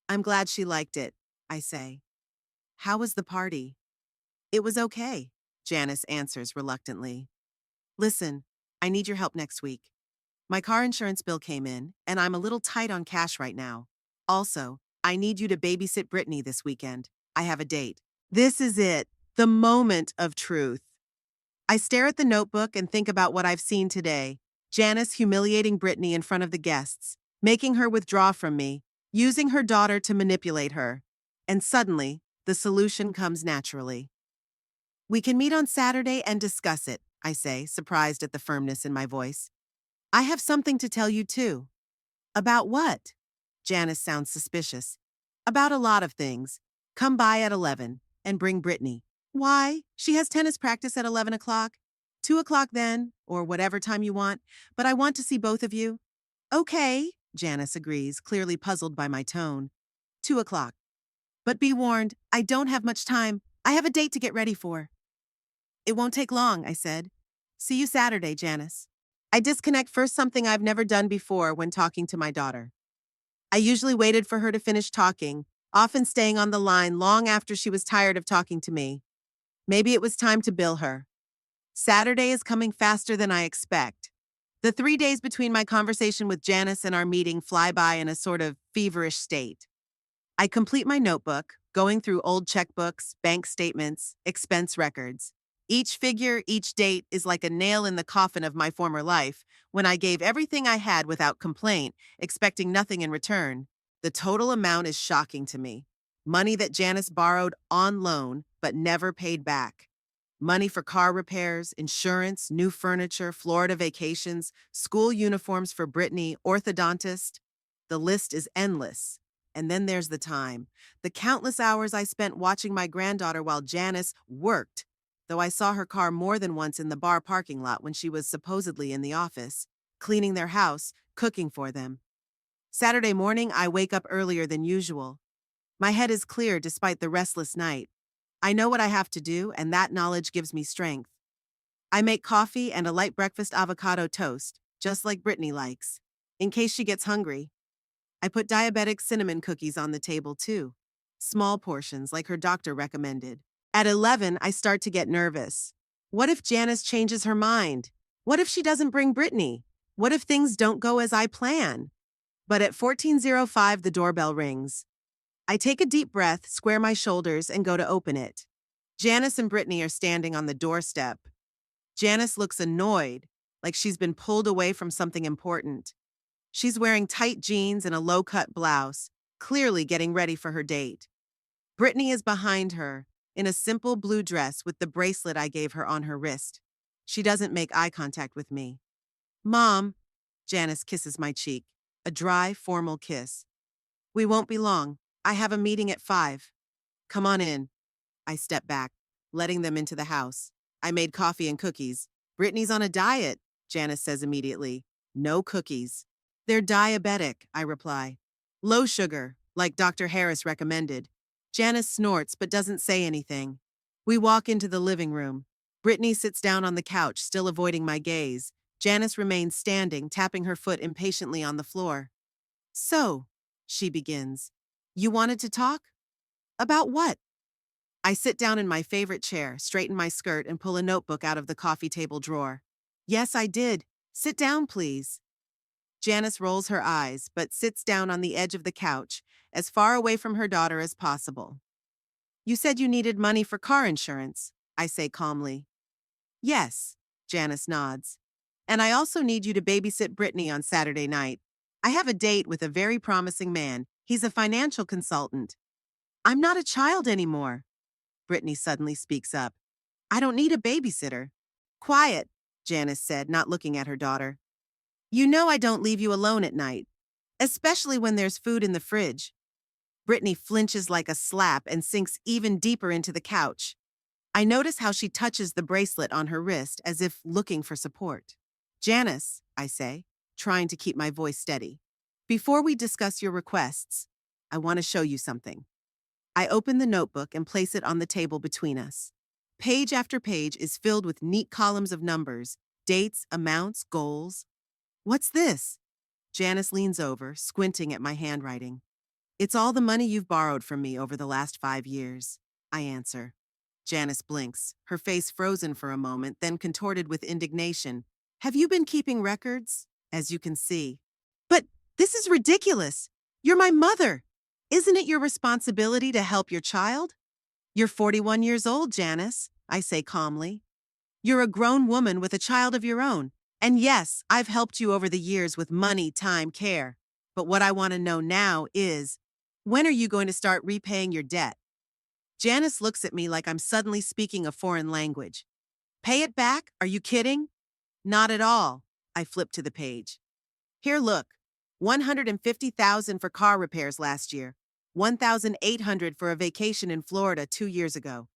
I'm glad she liked it, I say. How was the party? It was okay, Janice answers reluctantly. Listen, I need your help next week. My car insurance bill came in, and I'm a little tight on cash right now. Also, I need you to babysit Brittany this weekend. I have a date. This is it, the moment of truth. I stare at the notebook and think about what I've seen today. Janice humiliating Brittany in front of the guests, making her withdraw from me, using her daughter to manipulate her. And suddenly, the solution comes naturally. We can meet on Saturday and discuss it, I say, surprised at the firmness in my voice. I have something to tell you too. About what? Janice sounds suspicious. About a lot of things. Come by at 11 and bring Brittany. Why? She has tennis practice at 11 o'clock. 2 o'clock then, or whatever time you want, but I want to see both of you. Okay, Janice agrees, clearly puzzled by my tone. 2 o'clock. But be warned, I don't have much time. I have a date to get ready for. It won't take long, I said. See you Saturday, Janice. I disconnect for something I've never done before when talking to my daughter. I usually waited for her to finish talking, often staying on the line long after she was tired of talking to me. Maybe it was time to bill her. Saturday is coming faster than I expect. The 3 days between my conversation with Janice and our meeting fly by in a sort of feverish state. I complete my notebook, going through old checkbooks, bank statements, expense records. Each figure, each date is like a nail in the coffin of my former life, when I gave everything I had without complaint, expecting nothing in return. The total amount is shocking to me. Money that Janice borrowed on loan, but never paid back. Money for car repairs, insurance, new furniture, Florida vacations, school uniforms for Brittany, orthodontist. The list is endless. And then there's the time. The countless hours I spent watching my granddaughter while Janice worked, though I saw her car more than once in the bar parking lot when she was supposedly in the office, cleaning their house, cooking for them. Saturday morning, I wake up earlier than usual. My head is clear despite the restless night. I know what I have to do, and that knowledge gives me strength. I make coffee and a light breakfast avocado toast, just like Brittany likes, in case she gets hungry. I put diabetic cinnamon cookies on the table, too. Small portions, like her doctor recommended. At 11, I start to get nervous. What if Janice changes her mind? What if she doesn't bring Brittany? What if things don't go as I plan? But at 14:05, the doorbell rings. I take a deep breath, square my shoulders, and go to open it. Janice and Brittany are standing on the doorstep. Janice looks annoyed, like she's been pulled away from something important. She's wearing tight jeans and a low-cut blouse, clearly getting ready for her date. Brittany is behind her, in a simple blue dress with the bracelet I gave her on her wrist. She doesn't make eye contact with me. Mom, Janice kisses my cheek, a dry, formal kiss. We won't be long. I have a meeting at 5. Come on in. I step back, letting them into the house. I made coffee and cookies. Brittany's on a diet, Janice says immediately. No cookies. They're diabetic, I reply. Low sugar, like Dr. Harris recommended. Janice snorts but doesn't say anything. We walk into the living room. Brittany sits down on the couch, still avoiding my gaze. Janice remains standing, tapping her foot impatiently on the floor. So, she begins. You wanted to talk? About what? I sit down in my favorite chair, straighten my skirt, and pull a notebook out of the coffee table drawer. Yes, I did. Sit down, please. Janice rolls her eyes, but sits down on the edge of the couch, as far away from her daughter as possible. You said you needed money for car insurance, I say calmly. Yes, Janice nods. And I also need you to babysit Brittany on Saturday night. I have a date with a very promising man. He's a financial consultant. I'm not a child anymore. Brittany suddenly speaks up. I don't need a babysitter. Quiet, Janice said, not looking at her daughter. You know I don't leave you alone at night, especially when there's food in the fridge. Brittany flinches like a slap and sinks even deeper into the couch. I notice how she touches the bracelet on her wrist as if looking for support. Janice, I say, trying to keep my voice steady. Before we discuss your requests, I want to show you something. I open the notebook and place it on the table between us. Page after page is filled with neat columns of numbers, dates, amounts, goals. What's this? Janice leans over, squinting at my handwriting. It's all the money you've borrowed from me over the last 5 years, I answer. Janice blinks, her face frozen for a moment, then contorted with indignation. Have you been keeping records? As you can see. But this is ridiculous. You're my mother. Isn't it your responsibility to help your child? You're 41 years old, Janice, I say calmly. You're a grown woman with a child of your own. And yes, I've helped you over the years with money, time, care. But what I want to know now is, when are you going to start repaying your debt? Janice looks at me like I'm suddenly speaking a foreign language. Pay it back? Are you kidding? Not at all. I flip to the page. Here, look. $150,000 for car repairs last year. $1,800 for a vacation in Florida 2 years ago.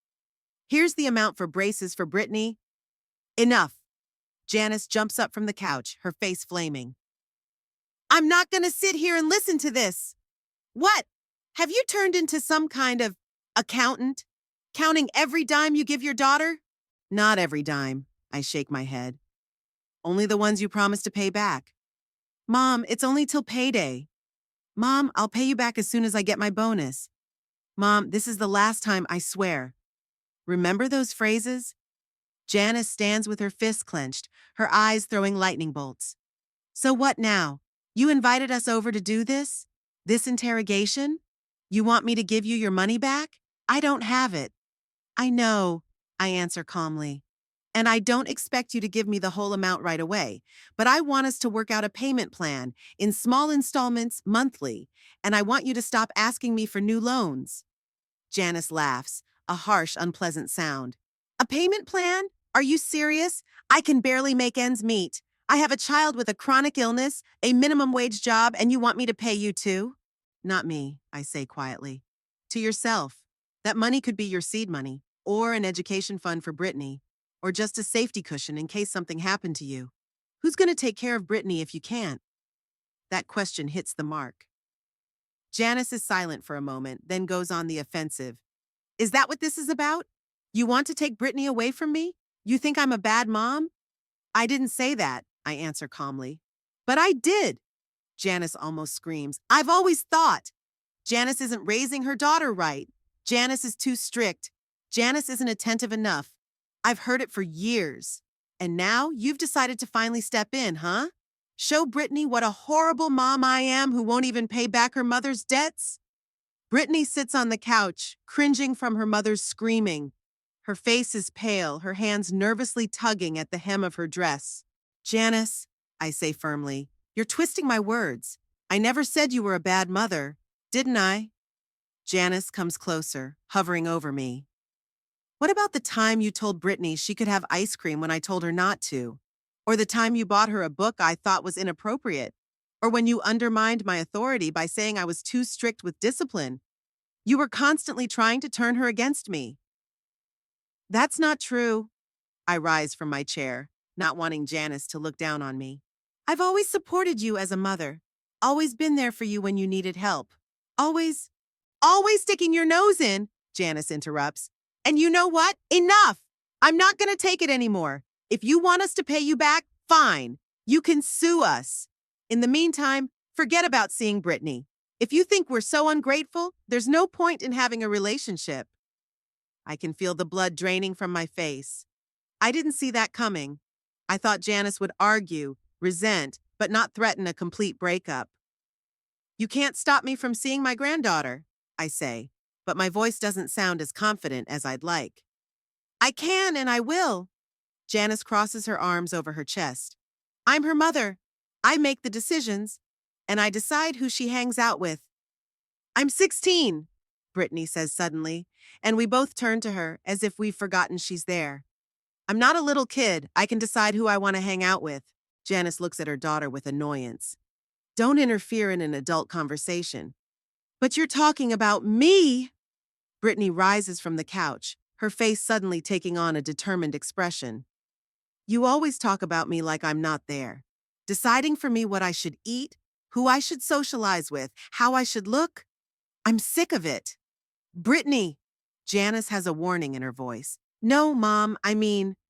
Here's the amount for braces for Brittany. Enough. Janice jumps up from the couch, her face flaming. I'm not going to sit here and listen to this. What? Have you turned into some kind of accountant? Counting every dime you give your daughter? Not every dime, I shake my head. Only the ones you promised to pay back. Mom, it's only till payday. Mom, I'll pay you back as soon as I get my bonus. Mom, this is the last time, I swear. Remember those phrases? Janice stands with her fists clenched, her eyes throwing lightning bolts. So what now? You invited us over to do this? This interrogation? You want me to give you your money back? I don't have it. I know, I answer calmly. And I don't expect you to give me the whole amount right away, but I want us to work out a payment plan in small installments monthly, and I want you to stop asking me for new loans. Janice laughs, a harsh, unpleasant sound. A payment plan? Are you serious? I can barely make ends meet. I have a child with a chronic illness, a minimum wage job, and you want me to pay you too? Not me, I say quietly. To yourself. That money could be your seed money, or an education fund for Brittany, or just a safety cushion in case something happened to you. Who's going to take care of Brittany if you can't? That question hits the mark. Janice is silent for a moment, then goes on the offensive. Is that what this is about? You want to take Brittany away from me? You think I'm a bad mom? I didn't say that, I answer calmly. But I did. Janice almost screams. I've always thought. Janice isn't raising her daughter right. Janice is too strict. Janice isn't attentive enough. I've heard it for years. And now you've decided to finally step in, huh? Show Brittany what a horrible mom I am who won't even pay back her mother's debts? Brittany sits on the couch, cringing from her mother's screaming. Her face is pale, her hands nervously tugging at the hem of her dress. Janice, I say firmly, you're twisting my words. I never said you were a bad mother, didn't I? Janice comes closer, hovering over me. What about the time you told Brittany she could have ice cream when I told her not to? Or the time you bought her a book I thought was inappropriate? Or when you undermined my authority by saying I was too strict with discipline? You were constantly trying to turn her against me. That's not true. I rise from my chair, not wanting Janice to look down on me. I've always supported you as a mother. Always been there for you when you needed help. Always sticking your nose in, Janice interrupts. And you know what? Enough! I'm not going to take it anymore. If you want us to pay you back, fine. You can sue us. In the meantime, forget about seeing Brittany. If you think we're so ungrateful, there's no point in having a relationship. I can feel the blood draining from my face. I didn't see that coming. I thought Janice would argue, resent, but not threaten a complete breakup. You can't stop me from seeing my granddaughter, I say, but my voice doesn't sound as confident as I'd like. I can and I will. Janice crosses her arms over her chest. I'm her mother. I make the decisions, and I decide who she hangs out with. I'm 16, Brittany says suddenly, and we both turn to her as if we've forgotten she's there. I'm not a little kid. I can decide who I want to hang out with. Janice looks at her daughter with annoyance. Don't interfere in an adult conversation. But you're talking about me! Brittany rises from the couch, her face suddenly taking on a determined expression. You always talk about me like I'm not there. Deciding for me what I should eat, who I should socialize with, how I should look. I'm sick of it. Brittany! Janice has a warning in her voice. No, Mom,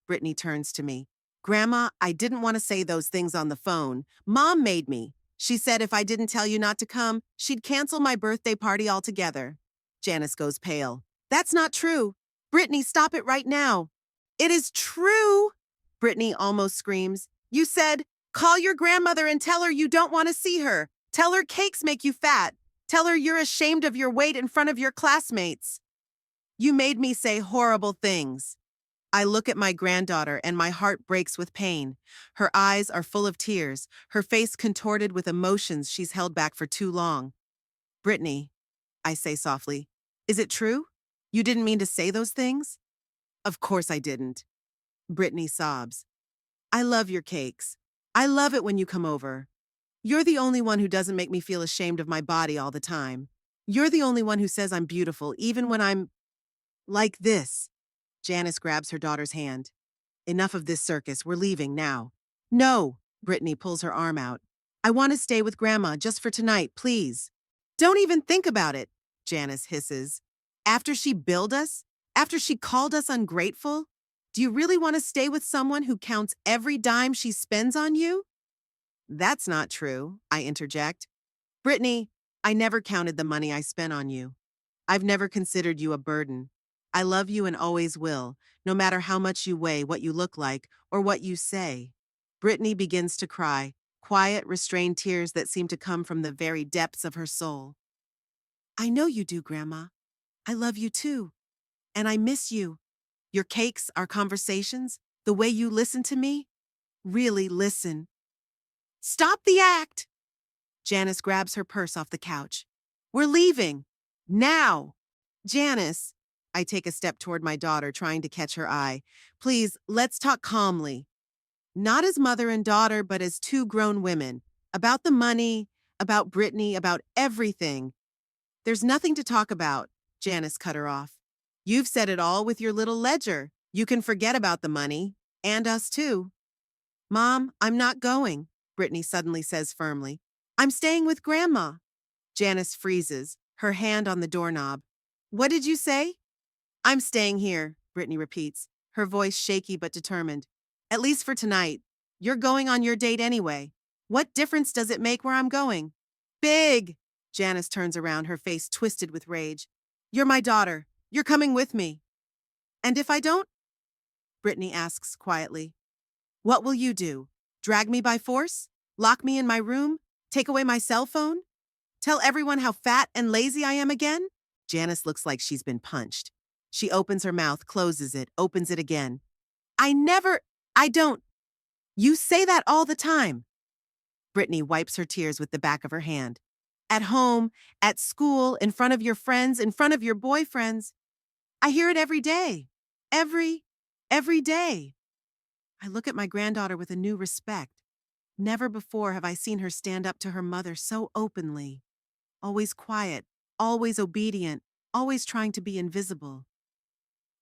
Brittany turns to me. Grandma, I didn't want to say those things on the phone. Mom made me. She said if I didn't tell you not to come, she'd cancel my birthday party altogether. Janice goes pale. That's not true. Brittany, stop it right now. It is true, Brittany almost screams. You said, call your grandmother and tell her you don't want to see her. Tell her cakes make you fat. Tell her you're ashamed of your weight in front of your classmates. You made me say horrible things. I look at my granddaughter and my heart breaks with pain. Her eyes are full of tears, her face contorted with emotions she's held back for too long. Brittany, I say softly, is it true? You didn't mean to say those things? Of course I didn't. Brittany sobs. I love your cakes. I love it when you come over. You're the only one who doesn't make me feel ashamed of my body all the time. You're the only one who says I'm beautiful, even when I'm like this. Janice grabs her daughter's hand. Enough of this circus, we're leaving now. No, Brittany pulls her arm out. I want to stay with Grandma just for tonight, please. Don't even think about it, Janice hisses. After she billed us? After she called us ungrateful? Do you really want to stay with someone who counts every dime she spends on you? That's not true, I interject. Brittany, I never counted the money I spent on you. I've never considered you a burden. I love you and always will, no matter how much you weigh, what you look like, or what you say. Brittany begins to cry, quiet, restrained tears that seem to come from the very depths of her soul. I know you do, Grandma. I love you too. And I miss you. Your cakes, our conversations, the way you listen to me. Really listen. Stop the act! Janice grabs her purse off the couch. We're leaving. Now! Janice! I take a step toward my daughter, trying to catch her eye. Please, let's talk calmly. Not as mother and daughter, but as two grown women. About the money, about Brittany, about everything. There's nothing to talk about, Janice cut her off. You've said it all with your little ledger. You can forget about the money. And us too. Mom, I'm not going, Brittany suddenly says firmly. I'm staying with Grandma. Janice freezes, her hand on the doorknob. What did you say? I'm staying here, Brittany repeats, her voice shaky but determined. At least for tonight. You're going on your date anyway. What difference does it make where I'm going? Big! Janice turns around, her face twisted with rage. You're my daughter. You're coming with me. And if I don't? Brittany asks quietly. What will you do? Drag me by force? Lock me in my room? Take away my cell phone? Tell everyone how fat and lazy I am again? Janice looks like she's been punched. She opens her mouth, closes it, opens it again. I don't. You say that all the time. Brittany wipes her tears with the back of her hand. At home, at school, in front of your friends, in front of your boyfriends. I hear it every day. Every day. I look at my granddaughter with a new respect. Never before have I seen her stand up to her mother so openly. Always quiet, always obedient, always trying to be invisible.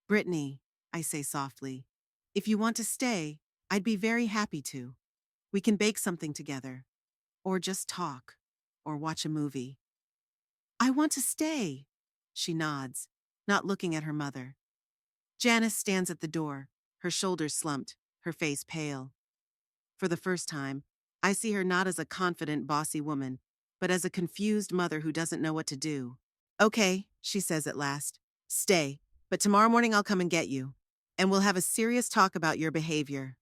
Brittany, I say softly, if you want to stay, I'd be very happy to. We can bake something together, or just talk, or watch a movie. I want to stay, she nods, not looking at her mother. Janice stands at the door, her shoulders slumped, her face pale. For the first time, I see her not as a confident, bossy woman, but as a confused mother who doesn't know what to do. Okay, she says at last. Stay, but tomorrow morning I'll come and get you, and we'll have a serious talk about your behavior.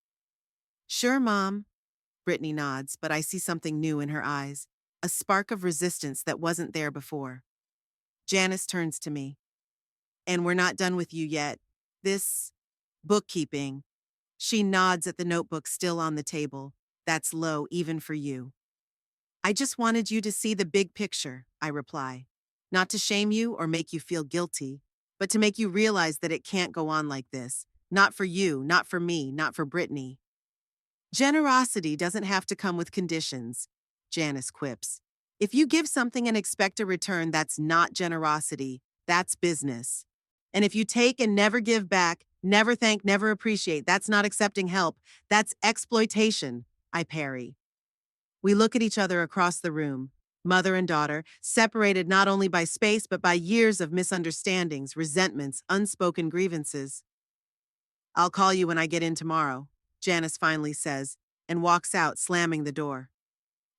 Sure, Mom. Brittany nods, but I see something new in her eyes, a spark of resistance that wasn't there before. Janice turns to me. And we're not done with you yet. This bookkeeping. She nods at the notebook still on the table. That's low, even for you. I just wanted you to see the big picture, I reply. Not to shame you or make you feel guilty, but to make you realize that it can't go on like this. Not for you, not for me, not for Brittany. Generosity doesn't have to come with conditions, Janice quips. If you give something and expect a return, that's not generosity, that's business. And if you take and never give back, never thank, never appreciate, that's not accepting help, that's exploitation, I parry. We look at each other across the room, mother and daughter, separated not only by space but by years of misunderstandings, resentments, unspoken grievances. I'll call you when I get in tomorrow, Janice finally says, and walks out, slamming the door.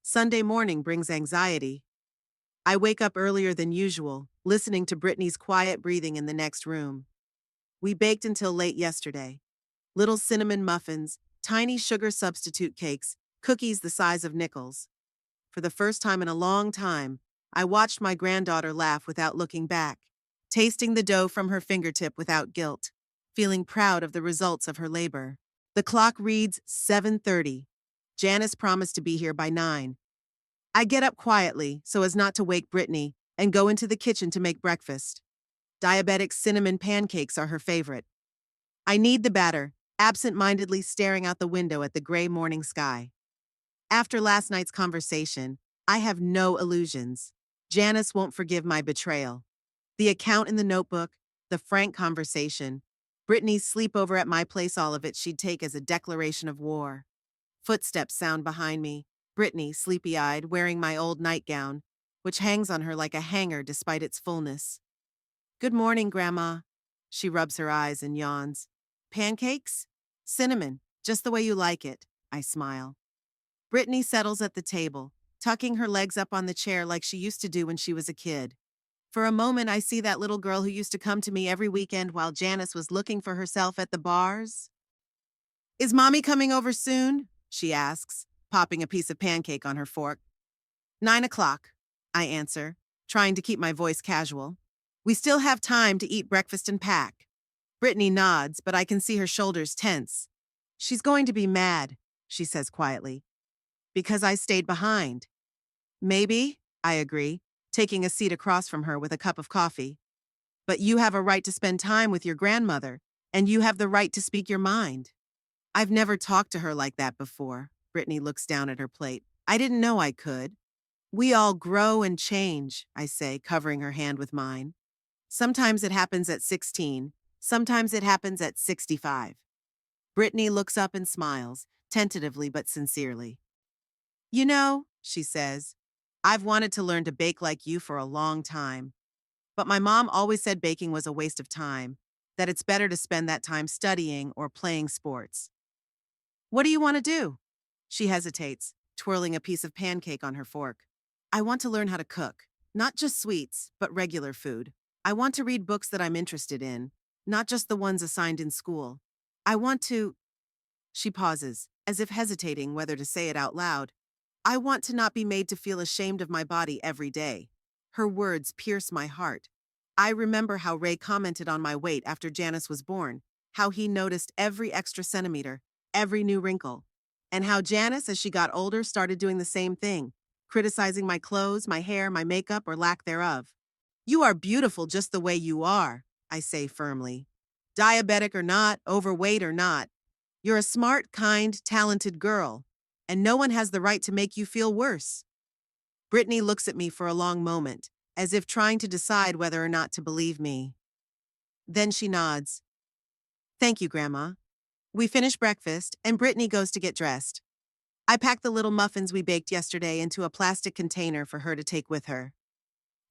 Sunday morning brings anxiety. I wake up earlier than usual, listening to Brittany's quiet breathing in the next room. We baked until late yesterday. Little cinnamon muffins, tiny sugar substitute cakes, cookies the size of nickels. For the first time in a long time, I watched my granddaughter laugh without looking back, tasting the dough from her fingertip without guilt, feeling proud of the results of her labor. The clock reads 7:30. Janice promised to be here by 9. I get up quietly so as not to wake Brittany and go into the kitchen to make breakfast. Diabetic cinnamon pancakes are her favorite. I knead the batter, absent-mindedly staring out the window at the gray morning sky. After last night's conversation, I have no illusions. Janice won't forgive my betrayal. The account in the notebook, the frank conversation, Brittany's sleepover at my place, all of it she'd take as a declaration of war. Footsteps sound behind me. Brittany, sleepy-eyed, wearing my old nightgown, which hangs on her like a hanger despite its fullness. Good morning, Grandma. She rubs her eyes and yawns. Pancakes? Cinnamon, just the way you like it, I smile. Brittany settles at the table, tucking her legs up on the chair like she used to do when she was a kid. For a moment, I see that little girl who used to come to me every weekend while Janice was looking for herself at the bars. Is Mommy coming over soon? She asks, popping a piece of pancake on her fork. 9 o'clock, I answer, trying to keep my voice casual. We still have time to eat breakfast and pack. Brittany nods, but I can see her shoulders tense. She's going to be mad, she says quietly. Because I stayed behind. Maybe, I agree, taking a seat across from her with a cup of coffee. But you have a right to spend time with your grandmother, and you have the right to speak your mind. I've never talked to her like that before. Brittany looks down at her plate. I didn't know I could. We all grow and change, I say, covering her hand with mine. Sometimes it happens at 16. Sometimes it happens at 65. Brittany looks up and smiles, tentatively but sincerely. You know, she says, I've wanted to learn to bake like you for a long time. But my mom always said baking was a waste of time, that it's better to spend that time studying or playing sports. What do you want to do? She hesitates, twirling a piece of pancake on her fork. I want to learn how to cook, not just sweets, but regular food. I want to read books that I'm interested in, not just the ones assigned in school. I want to... She pauses, as if hesitating whether to say it out loud. I want to not be made to feel ashamed of my body every day. Her words pierce my heart. I remember how Ray commented on my weight after Janice was born, how he noticed every extra centimeter, every new wrinkle, and how Janice, as she got older, started doing the same thing, criticizing my clothes, my hair, my makeup, or lack thereof. You are beautiful just the way you are, I say firmly. Diabetic or not, overweight or not, you're a smart, kind, talented girl, and no one has the right to make you feel worse. Brittany looks at me for a long moment, as if trying to decide whether or not to believe me. Then she nods. Thank you, Grandma. We finish breakfast, and Brittany goes to get dressed. I pack the little muffins we baked yesterday into a plastic container for her to take with her.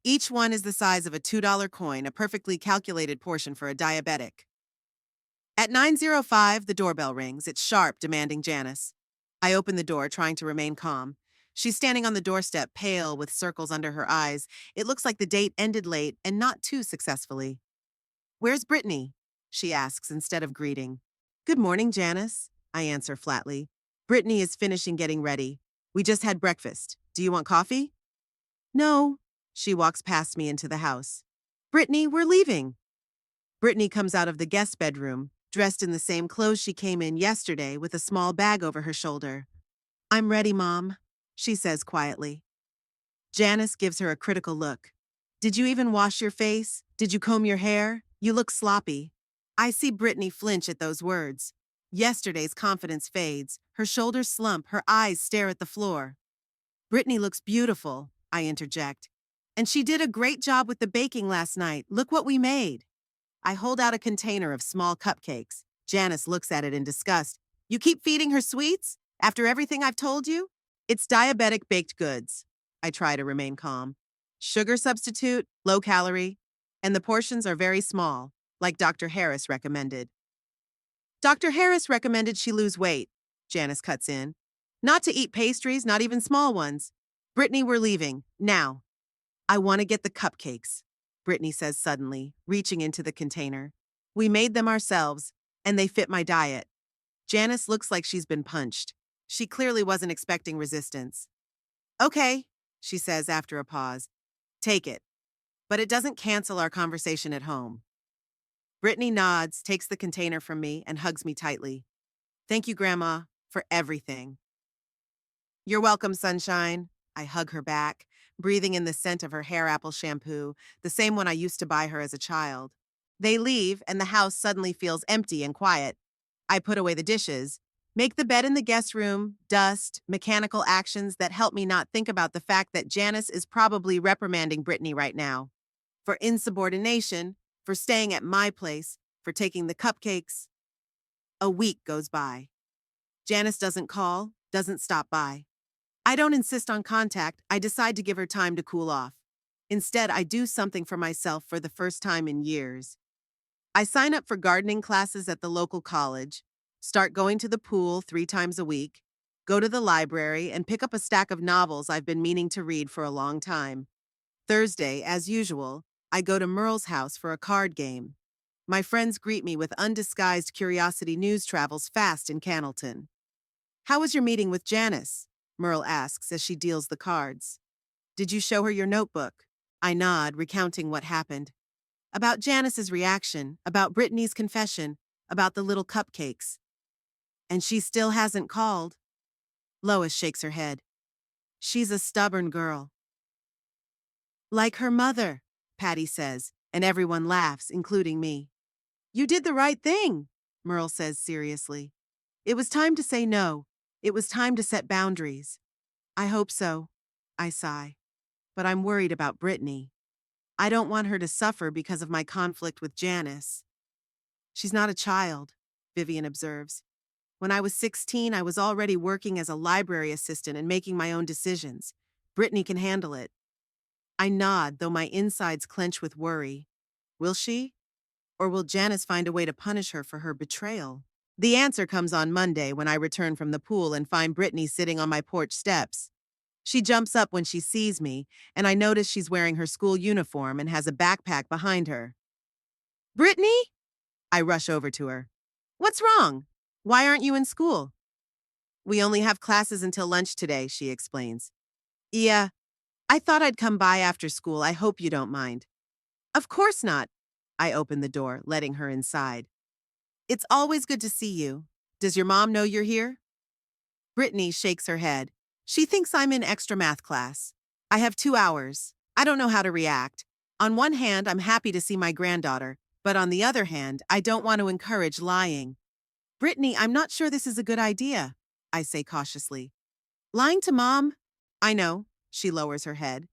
Each one is the size of a $2 coin, a perfectly calculated portion for a diabetic. At 9:05, the doorbell rings. It's sharp, demanding Janice. I open the door, trying to remain calm. She's standing on the doorstep, pale, with circles under her eyes. It looks like the date ended late and not too successfully. Where's Brittany? She asks instead of greeting. Good morning, Janice, I answer flatly. Brittany is finishing getting ready. We just had breakfast. Do you want coffee? No. She walks past me into the house. Brittany, we're leaving. Brittany comes out of the guest bedroom, dressed in the same clothes she came in yesterday with a small bag over her shoulder. I'm ready, Mom, she says quietly. Janice gives her a critical look. Did you even wash your face? Did you comb your hair? You look sloppy. I see Brittany flinch at those words. Yesterday's confidence fades. Her shoulders slump, her eyes stare at the floor. Brittany looks beautiful, I interject. And she did a great job with the baking last night. Look what we made. I hold out a container of small cupcakes. Janice looks at it in disgust. You keep feeding her sweets? After everything I've told you? It's diabetic baked goods. I try to remain calm. Sugar substitute, low calorie, and the portions are very small, like Dr. Harris recommended. Dr. Harris recommended she lose weight, Janice cuts in. Not to eat pastries, not even small ones. Brittany, we're leaving, now. I want to get the cupcakes, Brittany says suddenly, reaching into the container. We made them ourselves, and they fit my diet. Janice looks like she's been punched. She clearly wasn't expecting resistance. Okay, she says after a pause. Take it. But it doesn't cancel our conversation at home. Brittany nods, takes the container from me, and hugs me tightly. Thank you, Grandma, for everything. You're welcome, sunshine. I hug her back, breathing in the scent of her hair apple shampoo, the same one I used to buy her as a child. They leave, and the house suddenly feels empty and quiet. I put away the dishes, make the bed in the guest room, dust, mechanical actions that help me not think about the fact that Janice is probably reprimanding Brittany right now. For insubordination, for staying at my place, for taking the cupcakes. A week goes by. Janice doesn't call, doesn't stop by. I don't insist on contact, I decide to give her time to cool off. Instead, I do something for myself for the first time in years. I sign up for gardening classes at the local college, start going to the pool 3 times a week, go to the library, and pick up a stack of novels I've been meaning to read for a long time. Thursday, as usual, I go to Merle's house for a card game. My friends greet me with undisguised curiosity news travels fast in Cannleton. How was your meeting with Janice? Merle asks as she deals the cards. Did you show her your notebook? I nod, recounting what happened. About Janice's reaction, about Brittany's confession, about the little cupcakes. And she still hasn't called. Lois shakes her head. She's a stubborn girl. Like her mother, Patty says, and everyone laughs, including me. You did the right thing, Merle says seriously. It was time to say no. It was time to set boundaries. I hope so, I sigh. But I'm worried about Brittany. I don't want her to suffer because of my conflict with Janice. She's not a child, Vivian observes. When I was 16, I was already working as a library assistant and making my own decisions. Brittany can handle it. I nod, though my insides clench with worry. Will she? Or will Janice find a way to punish her for her betrayal? The answer comes on Monday when I return from the pool and find Brittany sitting on my porch steps. She jumps up when she sees me, and I notice she's wearing her school uniform and has a backpack behind her. Brittany? I rush over to her. What's wrong? Why aren't you in school? We only have classes until lunch today, she explains. Yeah, I thought I'd come by after school. I hope you don't mind. Of course not. I open the door, letting her inside. It's always good to see you. Does your mom know you're here? Brittany shakes her head. She thinks I'm in extra math class. I have 2 hours. I don't know how to react. On one hand, I'm happy to see my granddaughter, but on the other hand, I don't want to encourage lying. Brittany, I'm not sure this is a good idea, I say cautiously. Lying to Mom? I know, she lowers her head.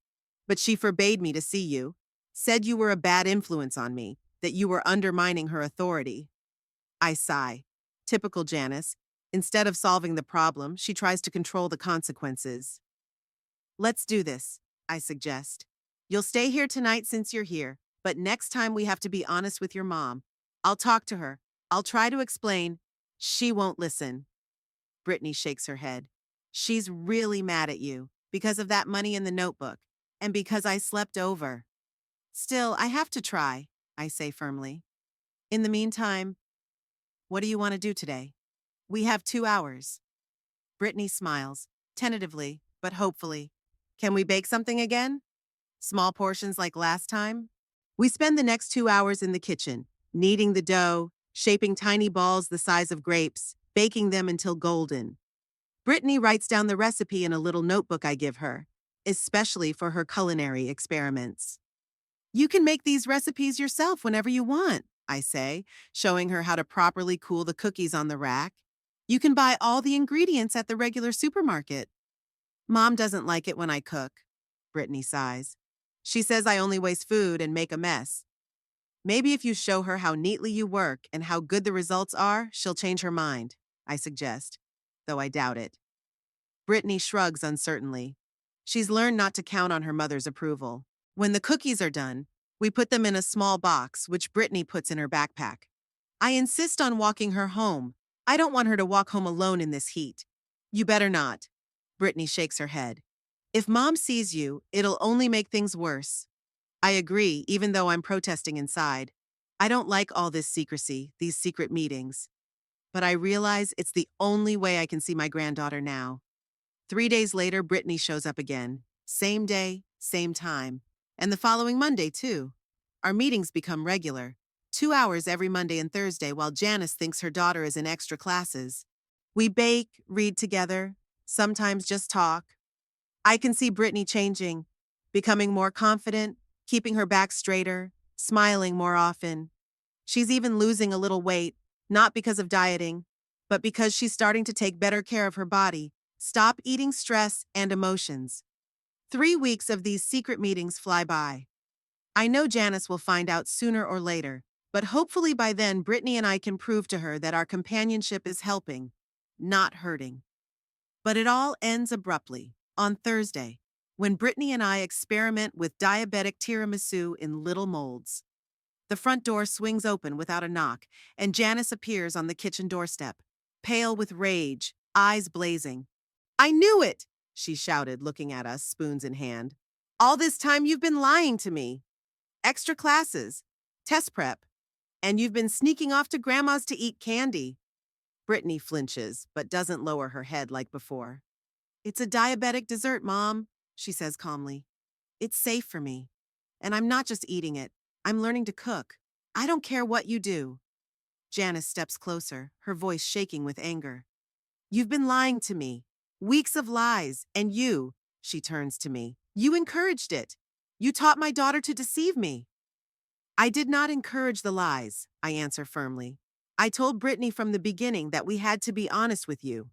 But she forbade me to see you. Said you were a bad influence on me, that you were undermining her authority. I sigh. Typical Janice. Instead of solving the problem, she tries to control the consequences. Let's do this, I suggest. You'll stay here tonight since you're here, but next time we have to be honest with your mom. I'll talk to her. I'll try to explain. She won't listen. Brittany shakes her head. She's really mad at you because of that money in the notebook and because I slept over. Still, I have to try, I say firmly. In the meantime, what do you want to do today? We have 2 hours. Brittany smiles, tentatively, but hopefully. Can we bake something again? Small portions like last time? We spend the next 2 hours in the kitchen, kneading the dough, shaping tiny balls the size of grapes, baking them until golden. Brittany writes down the recipe in a little notebook I give her, especially for her culinary experiments. You can make these recipes yourself whenever you want, I say, showing her how to properly cool the cookies on the rack. You can buy all the ingredients at the regular supermarket. Mom doesn't like it when I cook, Brittany sighs. She says I only waste food and make a mess. Maybe if you show her how neatly you work and how good the results are, she'll change her mind, I suggest, though I doubt it. Brittany shrugs uncertainly. She's learned not to count on her mother's approval. When the cookies are done, we put them in a small box, which Brittany puts in her backpack. I insist on walking her home. I don't want her to walk home alone in this heat. You better not. Brittany shakes her head. If Mom sees you, it'll only make things worse. I agree, even though I'm protesting inside. I don't like all this secrecy, these secret meetings. But I realize it's the only way I can see my granddaughter now. 3 days later, Brittany shows up again. Same day, same time. And the following Monday, too. Our meetings become regular. 2 hours every Monday and Thursday while Janice thinks her daughter is in extra classes. We bake, read together, sometimes just talk. I can see Brittany changing, becoming more confident, keeping her back straighter, smiling more often. She's even losing a little weight, not because of dieting, but because she's starting to take better care of her body, stop eating stress and emotions. 3 weeks of these secret meetings fly by. I know Janice will find out sooner or later, but hopefully by then Brittany and I can prove to her that our companionship is helping, not hurting. But it all ends abruptly, on Thursday, when Brittany and I experiment with diabetic tiramisu in little molds. The front door swings open without a knock, and Janice appears on the kitchen doorstep, pale with rage, eyes blazing. I knew it, she shouted, looking at us, spoons in hand. All this time you've been lying to me. Extra classes, test prep, and you've been sneaking off to Grandma's to eat candy. Brittany flinches, but doesn't lower her head like before. It's a diabetic dessert, Mom, she says calmly. It's safe for me. And I'm not just eating it. I'm learning to cook. I don't care what you do. Janice steps closer, her voice shaking with anger. You've been lying to me. Weeks of lies. And you, she turns to me, you encouraged it. You taught my daughter to deceive me. I did not encourage the lies, I answer firmly. I told Brittany from the beginning that we had to be honest with you.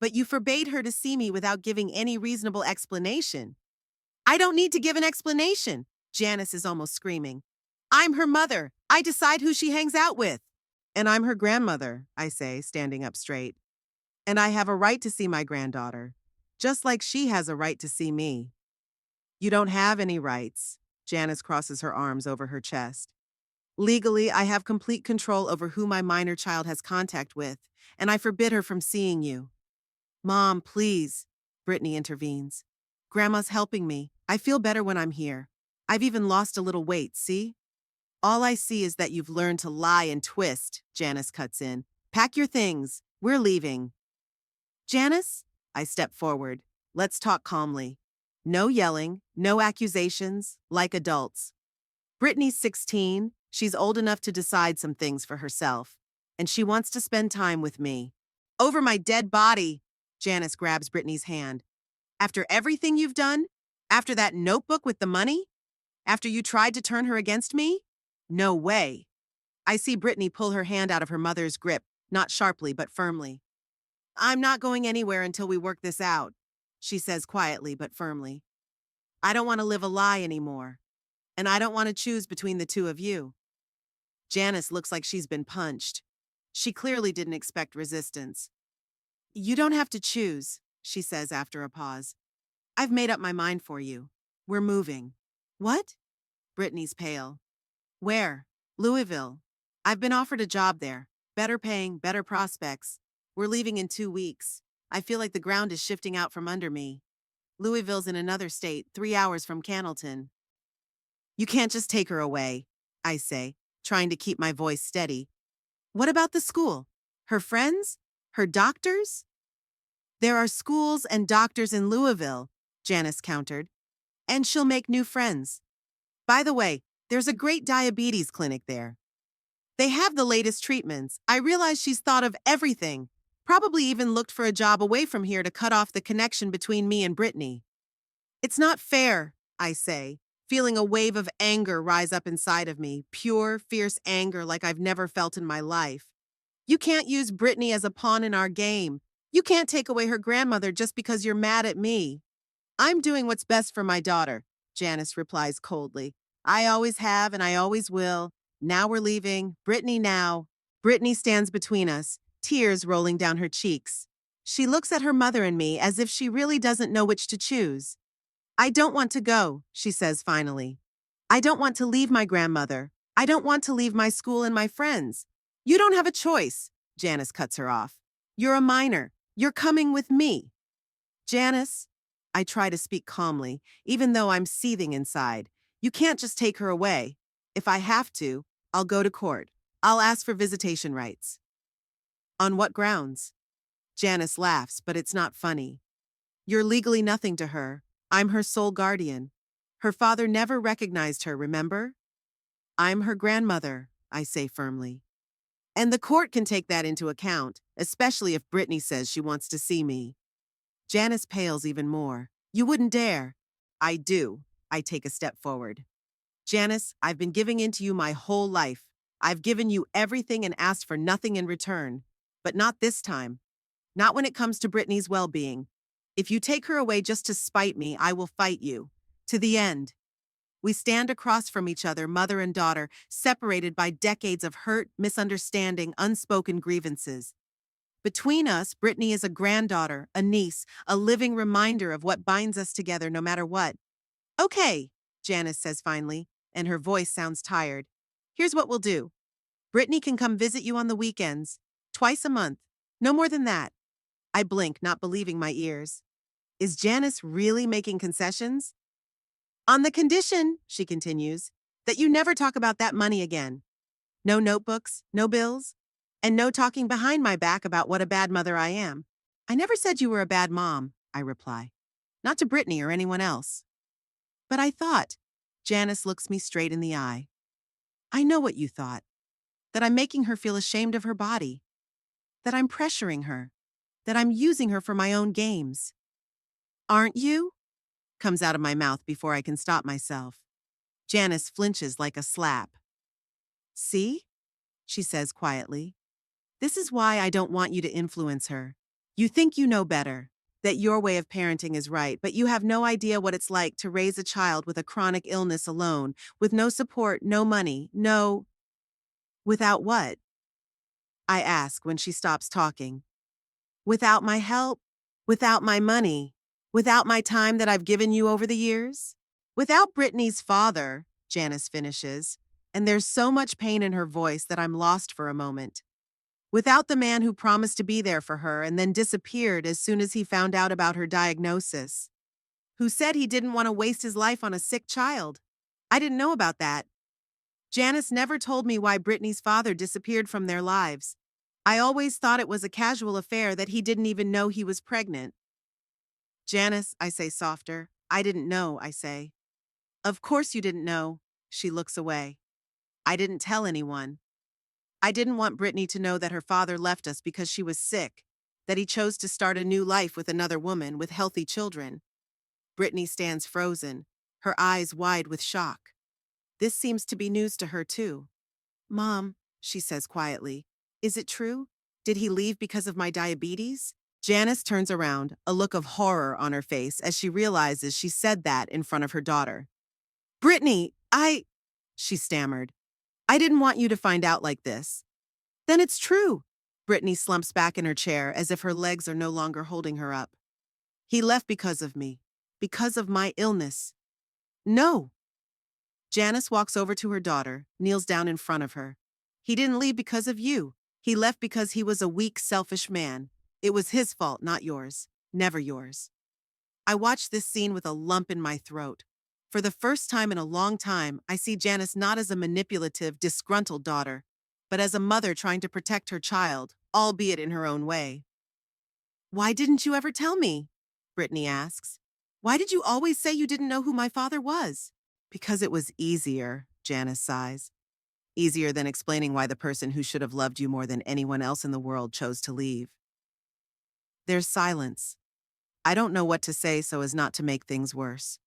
But you forbade her to see me without giving any reasonable explanation. I don't need to give an explanation, Janice is almost screaming. I'm her mother. I decide who she hangs out with. And I'm her grandmother, I say, standing up straight. And I have a right to see my granddaughter, just like she has a right to see me. You don't have any rights. Janice crosses her arms over her chest. Legally, I have complete control over who my minor child has contact with, and I forbid her from seeing you. Mom, please, Brittany intervenes. Grandma's helping me. I feel better when I'm here. I've even lost a little weight, see? All I see is that you've learned to lie and twist, Janice cuts in. Pack your things. We're leaving. Janice? I step forward. Let's talk calmly. No yelling, no accusations, like adults. Brittany's 16. She's old enough to decide some things for herself. And she wants to spend time with me. Over my dead body, Janice grabs Brittany's hand. After everything you've done? After that notebook with the money? After you tried to turn her against me? No way. I see Brittany pull her hand out of her mother's grip, not sharply but firmly. I'm not going anywhere until we work this out, she says quietly but firmly. I don't want to live a lie anymore, and I don't want to choose between the two of you. Janice looks like she's been punched. She clearly didn't expect resistance. You don't have to choose, she says after a pause. I've made up my mind for you. We're moving. What? Brittany's pale. Where? Louisville. I've been offered a job there. Better paying, better prospects. We're leaving in 2 weeks. I feel like the ground is shifting out from under me. Louisville's in another state, 3 hours from Cannleton. You can't just take her away, I say, trying to keep my voice steady. What about the school? Her friends? Her doctors? There are schools and doctors in Louisville, Janice countered, and she'll make new friends. By the way, there's a great diabetes clinic there. They have the latest treatments. I realize she's thought of everything. Probably even looked for a job away from here to cut off the connection between me and Brittany. It's not fair, I say, feeling a wave of anger rise up inside of me, pure, fierce anger like I've never felt in my life. You can't use Brittany as a pawn in our game. You can't take away her grandmother just because you're mad at me. I'm doing what's best for my daughter, Janice replies coldly. I always have and I always will. Now we're leaving. Brittany now. Brittany stands between us, tears rolling down her cheeks. She looks at her mother and me as if she really doesn't know which to choose. I don't want to go, she says finally. I don't want to leave my grandmother. I don't want to leave my school and my friends. You don't have a choice, Janice cuts her off. You're a minor. You're coming with me. Janice, I try to speak calmly, even though I'm seething inside. You can't just take her away. If I have to, I'll go to court. I'll ask for visitation rights. On what grounds? Janice laughs, but it's not funny. You're legally nothing to her. I'm her sole guardian. Her father never recognized her, remember? I'm her grandmother, I say firmly. And the court can take that into account, especially if Brittany says she wants to see me. Janice pales even more. You wouldn't dare. I do. I take a step forward. Janice, I've been giving in to you my whole life. I've given you everything and asked for nothing in return. But not this time. Not when it comes to Brittany's well-being. If you take her away just to spite me, I will fight you. To the end. We stand across from each other, mother and daughter, separated by decades of hurt, misunderstanding, unspoken grievances. Between us, Brittany is a granddaughter, a niece, a living reminder of what binds us together no matter what. Okay, Janice says finally, and her voice sounds tired. Here's what we'll do. Brittany can come visit you on the weekends, twice a month. No more than that. I blink, not believing my ears. Is Janice really making concessions? On the condition, she continues, that you never talk about that money again. No notebooks, no bills, and no talking behind my back about what a bad mother I am. I never said you were a bad mom, I reply. Not to Brittany or anyone else. But I thought, Janice looks me straight in the eye. I know what you thought. That I'm making her feel ashamed of her body. That I'm pressuring her. That I'm using her for my own games. Aren't you? Comes out of my mouth before I can stop myself. Janice flinches like a slap. See? She says quietly. This is why I don't want you to influence her. You think you know better, that your way of parenting is right, but you have no idea what it's like to raise a child with a chronic illness alone, with no support, no money, no... Without what? I ask when she stops talking. Without my help? Without my money? Without my time that I've given you over the years? Without Brittany's father, Janice finishes, and there's so much pain in her voice that I'm lost for a moment. Without the man who promised to be there for her and then disappeared as soon as he found out about her diagnosis. Who said he didn't want to waste his life on a sick child. I didn't know about that. Janice never told me why Brittany's father disappeared from their lives. I always thought it was a casual affair that he didn't even know he was pregnant. Janice, I say softer. I didn't know, I say. Of course you didn't know. She looks away. I didn't tell anyone. I didn't want Brittany to know that her father left us because she was sick, that he chose to start a new life with another woman, with healthy children. Brittany stands frozen, her eyes wide with shock. This seems to be news to her too. Mom, she says quietly, is it true? Did he leave because of my diabetes? Janice turns around, a look of horror on her face as she realizes she said that in front of her daughter. Brittany, she stammered. I didn't want you to find out like this. Then it's true. Brittany slumps back in her chair as if her legs are no longer holding her up. He left because of me, because of my illness. No. Janice walks over to her daughter, kneels down in front of her. He didn't leave because of you. He left because he was a weak, selfish man. It was his fault, not yours. Never yours. I watch this scene with a lump in my throat. For the first time in a long time, I see Janice not as a manipulative, disgruntled daughter, but as a mother trying to protect her child, albeit in her own way. Why didn't you ever tell me? Brittany asks. Why did you always say you didn't know who my father was? Because it was easier, Janice sighs. Easier than explaining why the person who should have loved you more than anyone else in the world chose to leave. There's silence. I don't know what to say so as not to make things worse.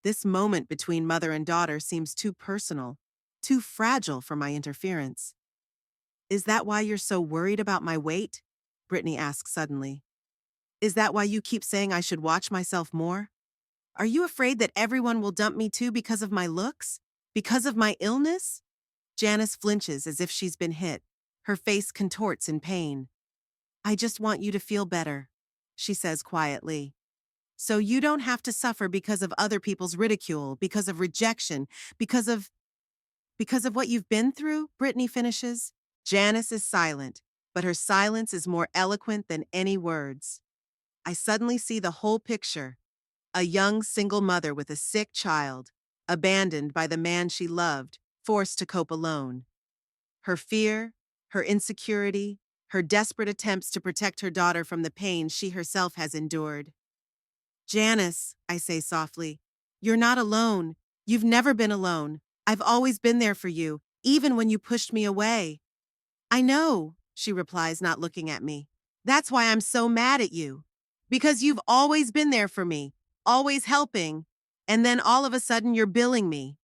This moment between mother and daughter seems too personal, too fragile for my interference. Is that why you're so worried about my weight? Brittany asks suddenly. Is that why you keep saying I should watch myself more? Are you afraid that everyone will dump me too because of my looks? Because of my illness? Janice flinches as if she's been hit. Her face contorts in pain. I just want you to feel better, she says quietly. So you don't have to suffer because of other people's ridicule, because of rejection, because of what you've been through, Brittany finishes. Janice is silent, but her silence is more eloquent than any words. I suddenly see the whole picture. A young single mother with a sick child, abandoned by the man she loved, forced to cope alone. Her fear, her insecurity, her desperate attempts to protect her daughter from the pain she herself has endured. Janice, I say softly, you're not alone. You've never been alone. I've always been there for you, even when you pushed me away. I know, she replies, not looking at me. That's why I'm so mad at you. Because you've always been there for me, always helping, and then all of a sudden you're billing me.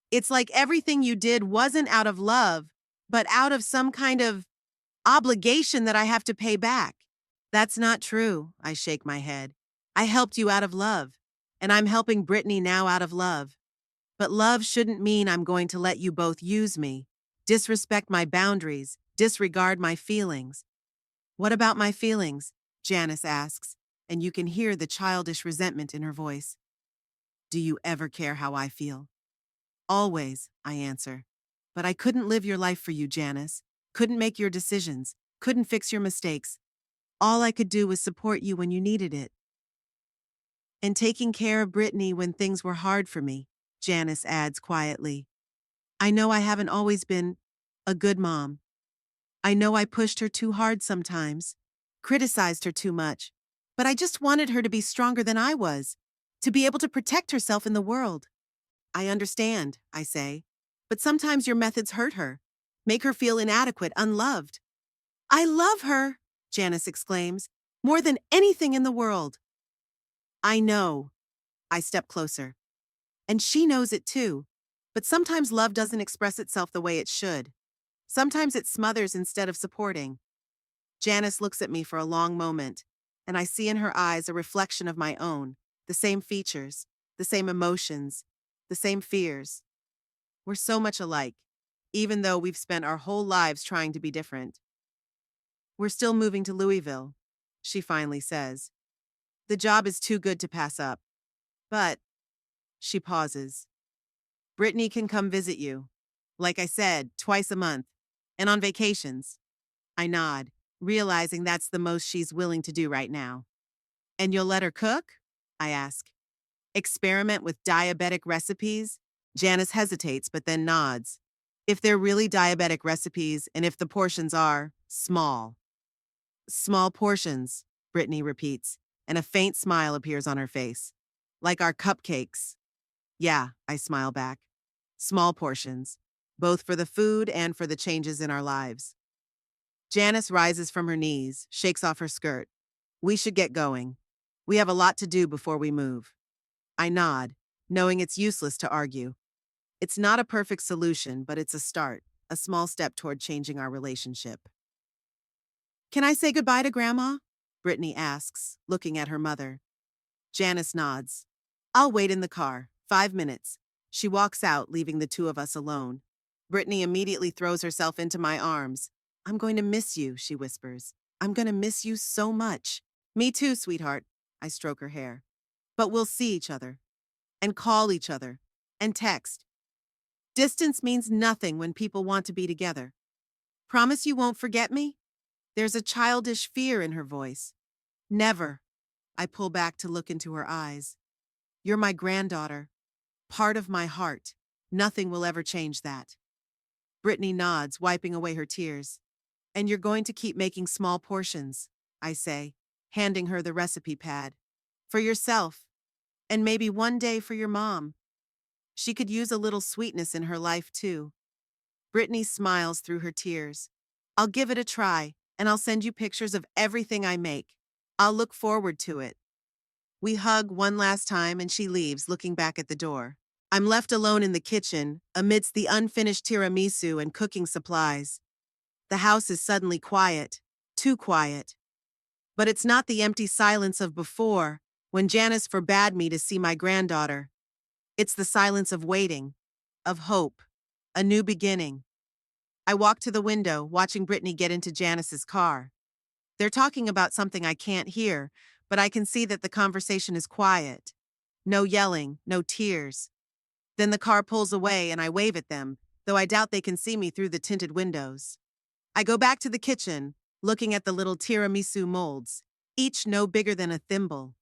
It's like everything you did wasn't out of love, but out of some kind of obligation that I have to pay back. That's not true, I shake my head. I helped you out of love, and I'm helping Brittany now out of love. But love shouldn't mean I'm going to let you both use me, disrespect my boundaries, disregard my feelings. What about my feelings? Janice asks, and you can hear the childish resentment in her voice. Do you ever care how I feel? Always, I answer. But I couldn't live your life for you, Janice. Couldn't make your decisions. Couldn't fix your mistakes. All I could do was support you when you needed it. And taking care of Brittany when things were hard for me, Janice adds quietly. I know I haven't always been a good mom. I know I pushed her too hard sometimes, criticized her too much, but I just wanted her to be stronger than I was, to be able to protect herself in the world. I understand, I say, but sometimes your methods hurt her, make her feel inadequate, unloved. I love her, Janice exclaims, more than anything in the world. I know. I step closer. And she knows it too. But sometimes love doesn't express itself the way it should. Sometimes it smothers instead of supporting. Janice looks at me for a long moment, and I see in her eyes a reflection of my own, the same features, the same emotions, the same fears. We're so much alike, even though we've spent our whole lives trying to be different. We're still moving to Louisville, she finally says. The job is too good to pass up. But, she pauses. Brittany can come visit you. Like I said, twice a month. And on vacations. I nod, realizing that's the most she's willing to do right now. And you'll let her cook? I ask. Experiment with diabetic recipes? Janice hesitates but then nods. If they're really diabetic recipes and if the portions are small. Small portions, Brittany repeats, and a faint smile appears on her face. Like our cupcakes. Yeah, I smile back. Small portions, both for the food and for the changes in our lives. Janice rises from her knees, shakes off her skirt. We should get going. We have a lot to do before we move. I nod, knowing it's useless to argue. It's not a perfect solution, but it's a start, a small step toward changing our relationship. Can I say goodbye to Grandma? Brittany asks, looking at her mother. Janice nods. I'll wait in the car, 5 minutes. She walks out, leaving the two of us alone. Brittany immediately throws herself into my arms. I'm going to miss you, she whispers. I'm going to miss you so much. Me too, sweetheart. I stroke her hair. But we'll see each other. And call each other. And text. Distance means nothing when people want to be together. Promise you won't forget me? There's a childish fear in her voice. Never. I pull back to look into her eyes. You're my granddaughter. Part of my heart. Nothing will ever change that. Brittany nods, wiping away her tears. And you're going to keep making small portions, I say. handing her the recipe pad. For yourself, and maybe one day for your mom. She could use a little sweetness in her life, too. Brittany smiles through her tears. I'll give it a try, and I'll send you pictures of everything I make. I'll look forward to it. We hug one last time and she leaves, looking back at the door. I'm left alone in the kitchen, amidst the unfinished tiramisu and cooking supplies. The house is suddenly quiet, too quiet. But it's not the empty silence of before, when Janice forbade me to see my granddaughter. It's the silence of waiting, of hope, a new beginning. I walk to the window, watching Brittany get into Janice's car. They're talking about something I can't hear, but I can see that the conversation is quiet. No yelling, no tears. Then the car pulls away and I wave at them, though I doubt they can see me through the tinted windows. I go back to the kitchen, looking at the little tiramisu molds, each no bigger than a thimble.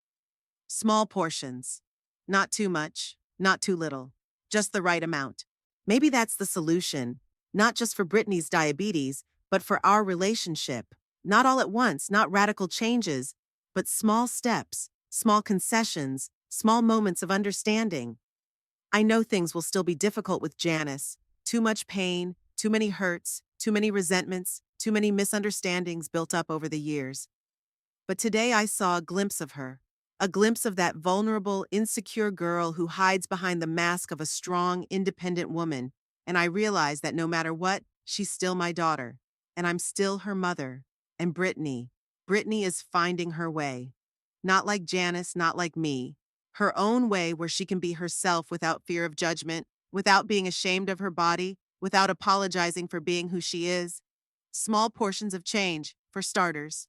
Small portions. Not too much, not too little. Just the right amount. Maybe that's the solution. Not just for Brittany's diabetes, but for our relationship. Not all at once, not radical changes, but small steps, small concessions, small moments of understanding. I know things will still be difficult with Janice. Too much pain, too many hurts, too many resentments, too many misunderstandings built up over the years. But today I saw a glimpse of her. A glimpse of that vulnerable, insecure girl who hides behind the mask of a strong, independent woman. And I realized that no matter what, she's still my daughter. And I'm still her mother. And Brittany is finding her way. Not like Janice, not like me. Her own way where she can be herself without fear of judgment, without being ashamed of her body, without apologizing for being who she is. Small portions of change, for starters.